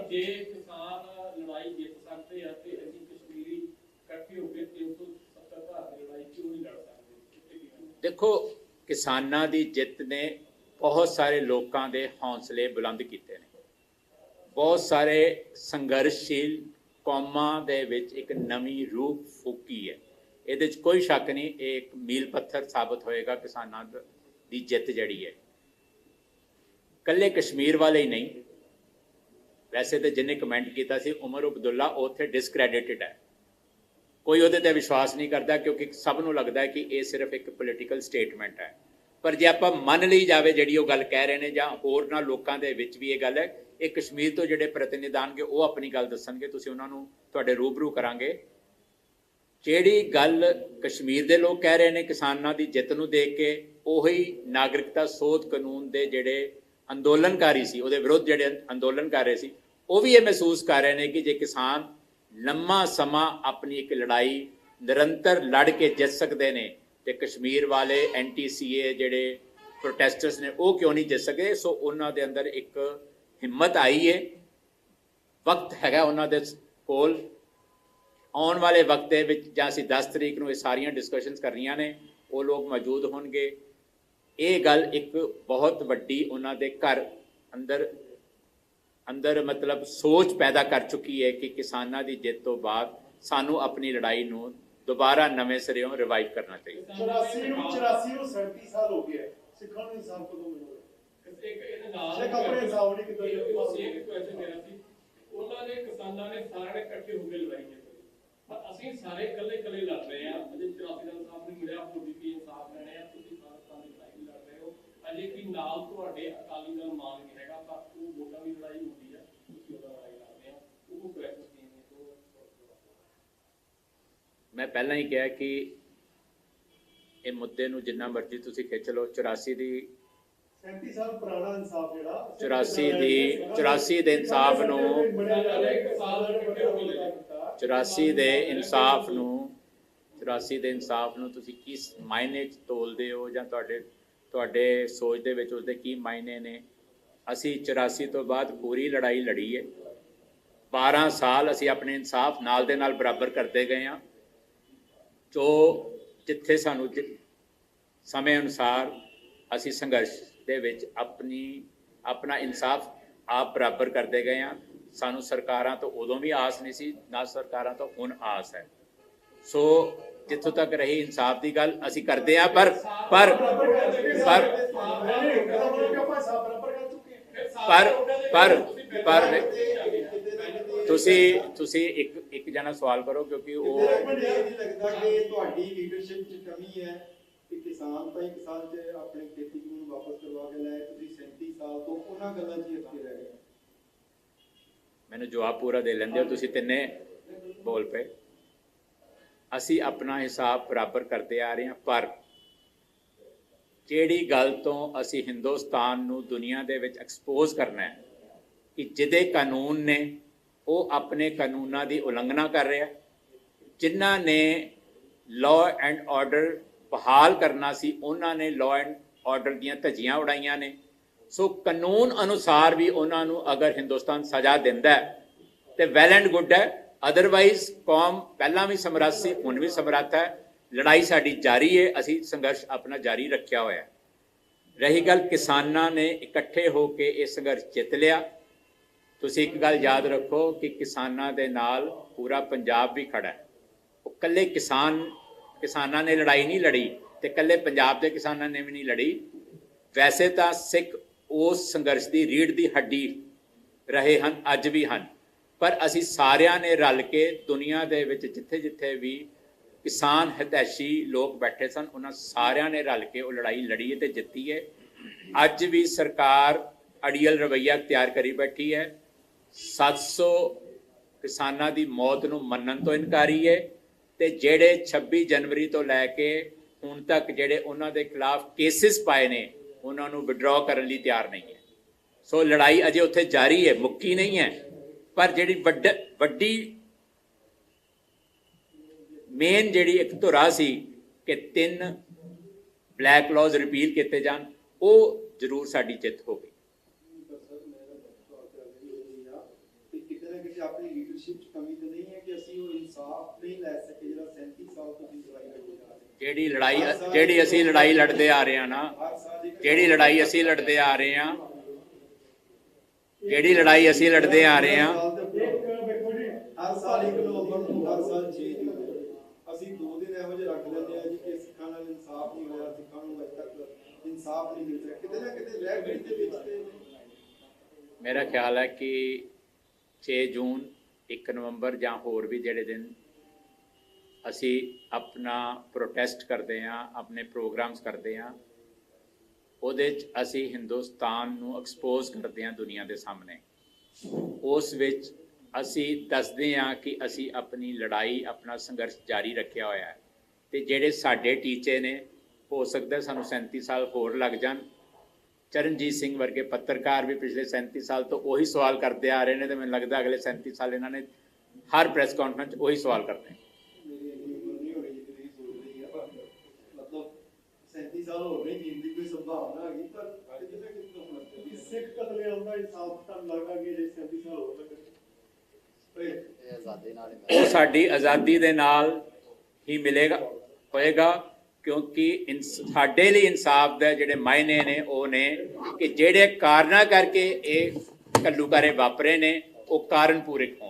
ਜੇ ਕਿਸਾਨ ਲੜਾਈ ਜਿੱਤ ਸਕਦੇ ਆ ਤੇ ਅਸੀਂ ਕਸ਼ਮੀਰੀ ਇਕੱਠੇ ਹੋ ਕੇ 370 ਧਾਰ ਦੀ ਲੜਾਈ ਕਿਉਂ ਨਹੀਂ ਲੜ ਸਕਦੇ? ਦੇਖੋ, ਕਿਸਾਨਾਂ ਦੀ ਜਿੱਤ ਨੇ ਬਹੁਤ ਸਾਰੇ ਲੋਕਾਂ ਦੇ ਹੌਸਲੇ ਬੁਲੰਦ ਕੀਤੇ ਨੇ। ਬਹੁਤ ਸਾਰੇ ਸੰਘਰਸ਼ਸ਼ੀਲ ਕੌਮਾਂ ਦੇ ਵਿੱਚ ਇੱਕ ਨਵੀਂ ਰੂਹ ਫੂਕੀ ਹੈ। ਇਹਦੇ 'ਚ ਕੋਈ ਸ਼ੱਕ ਨਹੀਂ, ਇਹ ਇੱਕ ਮੀਲ ਪੱਥਰ ਸਾਬਤ ਹੋਏਗਾ ਕਿਸਾਨਾਂ ਦੀ ਜਿੱਤ ਜਿਹੜੀ ਹੈ। ਇਕੱਲੇ ਕਸ਼ਮੀਰ ਵਾਲੇ ਹੀ ਨਹੀਂ, ਵੈਸੇ ਤਾਂ ਜਿਹਨੇ ਕਮੈਂਟ ਕੀਤਾ ਸੀ ਉਮਰ ਅਬਦੁੱਲਾ, ਉਹ ਉੱਥੇ ਡਿਸਕ੍ਰੈਡਿਟਡ ਹੈ। ਕੋਈ ਉਹਦੇ ਤੇ ਵਿਸ਼ਵਾਸ ਨਹੀਂ ਕਰਦਾ ਕਿਉਂਕਿ ਸਭ ਨੂੰ ਲੱਗਦਾ ਹੈ ਕਿ ਇਹ ਸਿਰਫ ਇੱਕ ਪੋਲੀਟੀਕਲ ਸਟੇਟਮੈਂਟ ਹੈ। ਪਰ ਜੇ ਆਪਾਂ ਮੰਨ ਲਈ ਜਾਵੇ ਜਿਹੜੀ ਉਹ ਗੱਲ ਕਹਿ ਰਹੇ ਨੇ, ਜਾਂ ਹੋਰ ਨਾਲ ਲੋਕਾਂ ਦੇ ਵਿੱਚ ਵੀ ਇਹ ਗੱਲ ਹੈ, ਇਹ ਕਸ਼ਮੀਰ ਤੋਂ ਜਿਹੜੇ ਪ੍ਰਤੀਨਿਧ ਆਉਣਗੇ ਉਹ ਆਪਣੀ ਗੱਲ ਦੱਸਣਗੇ, ਤੁਸੀਂ ਉਹਨਾਂ ਨੂੰ ਤੁਹਾਡੇ ਰੂਬਰੂ ਕਰਾਂਗੇ। ਜਿਹੜੀ ਗੱਲ ਕਸ਼ਮੀਰ ਦੇ ਲੋਕ ਕਹਿ ਰਹੇ ਨੇ ਕਿਸਾਨਾਂ ਦੀ ਜਿੱਤ ਨੂੰ ਦੇਖ ਕੇ, ਉਹੀ ਨਾਗਰਿਕਤਾ ਸੋਧ ਕਾਨੂੰਨ ਦੇ ਜਿਹੜੇ ਅੰਦੋਲਨਕਾਰੀ ਸੀ, ਉਹਦੇ ਵਿਰੁੱਧ ਜਿਹੜੇ ਅੰਦੋਲਨ ਕਰ ਰਹੇ ਸੀ, ਉਹ ਵੀ ਇਹ ਮਹਿਸੂਸ ਕਰ ਰਹੇ ਨੇ ਕਿ ਜੇ ਕਿਸਾਨ ਲੰਮਾ ਸਮਾਂ ਆਪਣੀ ਇੱਕ ਲੜਾਈ ਨਿਰੰਤਰ ਲੜ ਕੇ ਜਿੱਤ ਸਕਦੇ ਨੇ ਤੇ ਕਸ਼ਮੀਰ ਵਾਲੇ NTCA ਜਿਹੜੇ ਪ੍ਰੋਟੈਸਟਰਸ ਨੇ ਉਹ ਕਿਉਂ ਨਹੀਂ ਜਿੱਤ ਸਕਦੇ। ਸੋ ਉਹਨਾਂ ਦੇ ਅੰਦਰ ਇੱਕ ਹਿੰਮਤ ਆਈ ਹੈ। ਵਕਤ ਹੈਗਾ ਉਹਨਾਂ ਦੇ ਕੋਲ। ਆਉਣ ਵਾਲੇ ਵਕਤ ਦੇ ਵਿੱਚ ਜਾਂ ਅਸੀਂ 10 ਤਰੀਕ ਨੂੰ ਇਹ ਸਾਰੀਆਂ ਡਿਸਕਸ਼ਨਸ ਕਰਨੀਆਂ ਨੇ, ਉਹ ਲੋਕ ਮੌਜੂਦ ਹੋਣਗੇ। ਇਹ ਗੱਲ ਇੱਕ ਬਹੁਤ ਵੱਡੀ ਉਹਨਾਂ ਦੇ ਘਰ ਅੰਦਰ ਮਤਲਬ ਸੋਚ ਪੈਦਾ ਕਰ ਚੁੱਕੀ ਹੈ ਕਿ ਕਿਸਾਨਾਂ ਦੀ ਜਿੱਤ ਤੋਂ ਬਾਅਦ ਸਾਨੂੰ ਆਪਣੀ ਲੜਾਈ ਨੂੰ ਦੁਬਾਰਾ ਨਵੇਂ ਸਿਰਿਓਂ ਰਿਵਾਈਵ ਕਰਨਾ ਚਾਹੀਦਾ। 84 ਨੂੰ 37 ਸਾਲ ਹੋ ਗਏ, ਸਿੱਖਾਂ ਨੂੰ ਇਨਸਾਫ ਕਦੋਂ ਮਿਲੂਗਾ? ਇੱਕ ਇਹਦੇ ਨਾਲ ਸਿੱਖ ਆਪਣੇ ਇਨਸਾਫ ਨਹੀਂ ਕੀਤਾ। ਇੱਕ ਕੁਐਸਚਨ ਮੇਰਾ ਸੀ, ਉਹਨਾਂ ਨੇ ਕਿਸਾਨਾਂ ਨੇ ਸਾਰਿਆਂ ਨੇ ਇਕੱਠੇ ਹੋ ਕੇ ਲੜਾਈ ਕੀਤੀ, ਪਰ ਅਸੀਂ ਸਾਰੇ ਇਕੱਲੇ ਲੜ ਰਹੇ ਆ। ਅਜੇ 84 ਦਾ ਇਨਸਾਫ ਨਹੀਂ ਮਿਲਿਆ, ਹੋਰ ਵੀ ਇਨਸਾਫ ਲੈਣੇ ਆ। ਤੁਸੀਂ ਪਾਕਿਸਤਾਨ ਦੀ ਲੜਾਈ ਲੜ ਰਹੇ ਹੋ, ਅਜੇ ਕਿ ਨਾਲ ਤੁਹਾਡੇ ਅਕਾਲੀ ਦਲ ਮਾਨ ਨਹੀਂ ਹੈਗਾ, ਪਰ ਉਹ ਵੋਟਾਂ ਦੀ ਲੜਾਈ ਹੁੰਦੀ ਆ, ਤੁਸੀਂ ਉਹਦਾ ਲੜਾਈ ਲੜਦੇ ਆ। ਉਹ ਕੁਐਸਚਨ ਕੀ ਨੇ? ਮੈਂ ਪਹਿਲਾਂ ਹੀ ਕਿਹਾ ਕਿ ਇਹ ਮੁੱਦੇ ਨੂੰ ਜਿੰਨਾ ਮਰਜ਼ੀ ਤੁਸੀਂ ਖਿੱਚ ਲਓ, 84 ਦੀ 37 ਸਾਲ ਪੁਰਾਣਾ ਇਨਸਾਫ ਜਿਹੜਾ 84 ਦੇ ਇਨਸਾਫ ਨੂੰ 84 ਦੇ ਇਨਸਾਫ ਨੂੰ ਤੁਸੀਂ ਕੀ ਮਾਇਨੇ 'ਚ ਤੋਲਦੇ ਹੋ, ਜਾਂ ਤੁਹਾਡੇ ਸੋਚ ਦੇ ਵਿੱਚ ਉਸਦੇ ਕੀ ਮਾਇਨੇ ਨੇ। ਅਸੀਂ 84 ਤੋਂ ਬਾਅਦ ਪੂਰੀ ਲੜਾਈ ਲੜੀ ਹੈ। 12 ਸਾਲ ਅਸੀਂ ਆਪਣੇ ਇਨਸਾਫ ਨਾਲ ਦੇ ਨਾਲ ਬਰਾਬਰ ਕਰਦੇ ਗਏ ਹਾਂ। ਜੋ ਜਿੱਥੇ ਸਾਨੂੰ ਸਮੇਂ ਅਨੁਸਾਰ ਅਸੀਂ ਸੰਘਰਸ਼ ਦੇ ਵਿੱਚ ਆਪਣਾ ਇਨਸਾਫ ਆਪ ਬਰਾਬਰ ਕਰਦੇ ਗਏ ਹਾਂ। ਸਾਨੂੰ ਸਰਕਾਰਾਂ ਤੋਂ ਉਦੋਂ ਵੀ ਆਸ ਨਹੀਂ ਸੀ, ਨਾ ਸਰਕਾਰਾਂ ਤੋਂ ਹੁਣ ਆਸ ਹੈ। ਸੋ ਜਿੱਥੋਂ ਤੱਕ ਰਹੀ ਇਨਸਾਫ ਦੀ ਗੱਲ, ਅਸੀਂ ਕਰਦੇ ਹਾਂ। ਪਰ ਤੁਸੀਂ ਇੱਕ ਜਣਾ ਸਵਾਲ ਕਰੋ, ਕਿਉਂਕਿ ਉਹ ਲੱਗਦਾ ਕਿ ਤੁਹਾਡੀ ਲੀਡਰਸ਼ਿਪ 'ਚ ਕਮੀ ਹੈ ਕਿ ਕਿਸਾਨ ਤਾਂ ਹੀ ਕਿਸਾਨ 'ਚ ਆਪਣੇ ਖੇਤੀ ਨੂੰ ਵਾਪਸ ਕਰਵਾ ਕੇ ਲਾਏ, ਤੁਸੀਂ 37 ਸਾਲ ਤੋਂ ਉਹਨਾਂ ਗੱਲਾਂ 'ਚ ਹੀ ਅਟਕੇ ਰਹਿ ਗਏ। ਮੈਨੂੰ ਜਵਾਬ ਪੂਰਾ ਦੇ ਲੈਂਦੇ ਹੋ, ਤੁਸੀਂ ਤਿੰਨੇ ਬੋਲ ਪਏ। ਅਸੀਂ ਆਪਣਾ ਹਿਸਾਬ ਬਰਾਬਰ ਕਰਦੇ ਆ ਰਹੇ ਹਾਂ, ਪਰ ਜਿਹੜੀ ਗੱਲ ਤੋਂ ਅਸੀਂ ਹਿੰਦੁਸਤਾਨ ਨੂੰ ਦੁਨੀਆ ਦੇ ਵਿੱਚ ਐਕਸਪੋਜ਼ ਕਰਨਾ ਹੈ ਕਿ ਜਿਹਦੇ ਕਾਨੂੰਨ ਨੇ ਉਹ ਆਪਣੇ ਕਾਨੂੰਨਾਂ ਦੀ ਉਲੰਘਣਾ ਕਰ ਰਿਹਾ, ਜਿਨ੍ਹਾਂ ਨੇ ਲਾਅ ਐਂਡ ਆਰਡਰ ਬਹਾਲ ਕਰਨਾ ਸੀ ਉਹਨਾਂ ਨੇ ਲਾਅ ਐਂਡ ਆਰਡਰ ਦੀਆਂ ਧੱਜੀਆਂ ਉਡਾਈਆਂ ਨੇ। ਸੋ ਕਾਨੂੰਨ ਅਨੁਸਾਰ ਵੀ ਉਹਨਾਂ ਨੂੰ ਅਗਰ ਹਿੰਦੁਸਤਾਨ ਸਜ਼ਾ ਦਿੰਦਾ ਹੈ ਤੇ ਵੈਲ ਐਂਡ ਗੁੱਡ ਹੈ। ਅਦਰਵਾਈਜ਼ ਕੌਮ ਪਹਿਲਾਂ ਵੀ ਸਮਰੱਥ ਸੀ, ਹੁਣ ਵੀ ਸਮਰੱਥ ਹੈ। ਲੜਾਈ ਸਾਡੀ ਜਾਰੀ ਹੈ, ਅਸੀਂ ਸੰਘਰਸ਼ ਆਪਣਾ ਜਾਰੀ ਰੱਖਿਆ ਹੋਇਆ। ਰਹੀ ਗੱਲ ਕਿਸਾਨਾਂ ਨੇ ਇਕੱਠੇ ਹੋ ਕੇ ਇਹ ਸੰਘਰਸ਼ ਜਿੱਤ ਲਿਆ। ਤੁਸੀਂ ਇੱਕ ਗੱਲ ਯਾਦ ਰੱਖੋ ਕਿ ਕਿਸਾਨਾਂ ਦੇ ਨਾਲ ਪੂਰਾ ਪੰਜਾਬ ਵੀ ਖੜਾ ਹੈ। ਉਹ ਇਕੱਲੇ ਕਿਸਾਨਾਂ ਨੇ ਲੜਾਈ ਨਹੀਂ ਲੜੀ ਤੇ ਇਕੱਲੇ ਪੰਜਾਬ ਦੇ ਕਿਸਾਨਾਂ ਨੇ ਵੀ ਨਹੀਂ ਲੜੀ। ਵੈਸੇ ਤਾਂ ਸਿੱਖ ਉਸ ਸੰਘਰਸ਼ ਦੀ ਰੀੜ੍ਹ ਦੀ ਹੱਡੀ ਰਹੇ ਹਨ, ਅੱਜ ਵੀ ਹਨ, ਪਰ ਅਸੀਂ ਸਾਰਿਆਂ ਨੇ ਰਲ ਕੇ ਦੁਨੀਆ ਦੇ ਵਿੱਚ ਜਿੱਥੇ ਵੀ ਕਿਸਾਨ ਹਿਤੈਸ਼ੀ ਲੋਕ ਬੈਠੇ ਸਨ, ਉਹਨਾਂ ਸਾਰਿਆਂ ਨੇ ਰਲ ਕੇ ਉਹ ਲੜਾਈ ਲੜੀ ਹੈ ਤੇ ਜਿੱਤੀ ਹੈ। ਅੱਜ ਵੀ ਸਰਕਾਰ ਅੜੀਅਲ ਰਵੱਈਆ ਅਖਤਿਆਰ ਕਰੀ ਬੈਠੀ ਹੈ। 700 ਕਿਸਾਨਾਂ ਦੀ ਮੌਤ ਨੂੰ ਮੰਨਣ ਤੋਂ ਇਨਕਾਰੀ ਹੈ ਤੇ ਜਿਹੜੇ 26 ਜਨਵਰੀ ਤੋਂ ਲੈ ਕੇ ਹੁਣ ਤੱਕ ਜਿਹੜੇ ਉਹਨਾਂ ਦੇ ਖਿਲਾਫ ਕੇਸਿਸ ਪਾਏ ਨੇ ਉਹਨਾਂ ਨੂੰ ਵਿਡਰਾਅ ਕਰਨ ਲਈ ਤਿਆਰ ਨਹੀਂ ਹੈ। ਸੋ ਲੜਾਈ ਅਜੇ ਉੱਥੇ ਜਾਰੀ ਹੈ, ਮੁੱਕੀ ਨਹੀਂ ਹੈ। ਪਰ ਜਿਹੜੀ ਵੱਡੀ ਮੇਨ ਜਿਹੜੀ ਇੱਕ ਧੁਰਾ ਸੀ ਕਿ 3 ਬਲੈਕ ਲਾਜ਼ ਰਿਪੀਲ ਕੀਤੇ ਜਾਣ, ਉਹ ਜ਼ਰੂਰ ਸਾਡੀ ਜਿੱਤ ਹੋ ਗਈ। ਕਿਤੇ ਨਾ ਕਿਤੇ 'ਚ ਆਪਣੀ ਲੀਡਰਸ਼ਿਪ 'ਚ ਕਮੀ ਤਾਂ ਨਹੀਂ ਹੈ ਕਿ ਅਸੀਂ ਉਹ ਇਨਸਾਫ ਨਹੀਂ ਲੈ ਸਕੇ ਜਿਹੜਾ 37 ਸਾਲ ਤੋਂ ਅਸੀਂ ਲੜਾਈ ਲੜੀ ਜਾ ਰਹੇ ਜਿਹੜੀ ਅਸੀਂ ਲੜਾਈ ਲੜਦੇ ਆ ਰਹੇ ਹਾਂ ਨਾ, ਹਾਂ। ਹਰ ਸਾਲ ਇੱਕ ਜਿਹੜੀ ਲੜਾਈ ਅਸੀਂ ਲੜਦੇ ਆ ਰਹੇ ਹਾਂ, ਜਿਹੜੀ ਲੜਾਈ ਅਸੀਂ ਲੜਦੇ ਆ ਰਹੇ ਹਾਂ, ਵੇਖੋ ਜੀ, ਹਰ ਸਾਲ 1 ਨਵੰਬਰ ਨੂੰ, ਹਰ ਸਾਲ 6 ਜੂਨ ਨੂੰ ਅਸੀਂ 2 ਦਿਨ ਇਹੋ ਜਿਹੇ ਰੱਖ ਲੈਂਦੇ ਆ ਜੀ ਕਿ ਸਿੱਖਾਂ ਨਾਲ ਇਨਸਾਫ ਨਹੀਂ ਹੋਇਆ, ਸਿੱਖਾਂ ਨੂੰ ਅਜੇ ਤੱਕ ਇਨਸਾਫ ਨਹੀਂ ਮਿਲ ਰਿਹਾ। ਕਿਤੇ ਨਾ ਕਿਤੇ ਰਹਿ ਦੇ ਵਿੱਚ ਤੇ ਮੇਰਾ ਖਿਆਲ ਹੈ ਕਿ 6 ਜੂਨ 1 ਨਵੰਬਰ ਜਾਂ ਹੋਰ ਵੀ ਜਿਹੜੇ ਦਿਨ ਅਸੀਂ ਆਪਣਾ ਪ੍ਰੋਟੈਸਟ ਕਰਦੇ ਹਾਂ, ਆਪਣੇ ਪ੍ਰੋਗਰਾਮਸ ਕਰਦੇ ਹਾਂ, ਉਹਦੇ 'ਚ ਅਸੀਂ ਹਿੰਦੁਸਤਾਨ ਨੂੰ ਐਕਸਪੋਜ਼ ਕਰਦੇ ਹਾਂ ਦੁਨੀਆ ਦੇ ਸਾਹਮਣੇ। ਉਸ ਵਿੱਚ ਅਸੀਂ ਦੱਸਦੇ ਹਾਂ ਕਿ ਅਸੀਂ ਆਪਣੀ ਲੜਾਈ, ਆਪਣਾ ਸੰਘਰਸ਼ ਜਾਰੀ ਰੱਖਿਆ ਹੋਇਆ ਹੈ ਤੇ ਜਿਹੜੇ ਸਾਡੇ ਟੀਚੇ ਨੇ, ਹੋ ਸਕਦਾ ਸਾਨੂੰ 37 ਸਾਲ ਹੋਰ ਲੱਗ ਜਾਣ। ਚਰਨਜੀਤ ਸਿੰਘ ਵਰਗੇ ਪੱਤਰਕਾਰ ਵੀ ਪਿਛਲੇ 37 ਸਾਲ ਤੋਂ ਉਹੀ ਸਵਾਲ ਕਰਦੇ ਆ ਰਹੇ ਨੇ ਤੇ ਮੈਨੂੰ ਲੱਗਦਾ ਅਗਲੇ 37 ਸਾਲ ਇਹਨਾਂ ਨੇ ਹਰ ਪ੍ਰੈਸ ਕਾਨਫਰੰਸ 'ਚ ਉਹੀ ਸਵਾਲ ਕਰਨੇ। ਮੇਰੀ ਇੰਨੀ ਉਮਰ ਨਹੀਂ ਹੋ ਰਹੀ ਜਿਹੜੀ ਸੋਚ ਰਹੀ ਹੈ, ਮਤਲਬ 37 ਸਾਲ ਹੋ ਗਏ, ਜੀਣ ਦੀ ਕੋਈ ਸੰਭਾਵਨਾ ਹੈਗੀ, ਪਰ ਕਿਤੇ ਨਾ ਕਿਤੇ ਹੋਣਾ ਚਾਹੀਦਾ। ਸਿੱਖ ਕਤਲੇਆਮ ਦਾ ਇਨਸਾਫ ਤਾਂ ਲੱਗਾ ਕਿ ਜੇ 37 ਸਾਲ ਹੋ ਗਏ ਉਹ ਸਾਡੀ ਆਜ਼ਾਦੀ ਦੇ ਨਾਲ ਹੀ ਮਿਲੇਗਾ, ਹੋਏਗਾ, ਕਿਉਂਕਿ ਸਾਡੇ ਲਈ ਇਨਸਾਫ ਦੇ ਜਿਹੜੇ ਮਾਇਨੇ ਨੇ ਉਹ ਨੇ ਕਿ ਜਿਹੜੇ ਕਾਰਨਾਂ ਕਰਕੇ ਇਹ ਘੱਲੂਘਾਰੇ ਵਾਪਰੇ ਨੇ ਉਹ ਕਾਰਨ ਪੂਰੇ ਹੋਣ।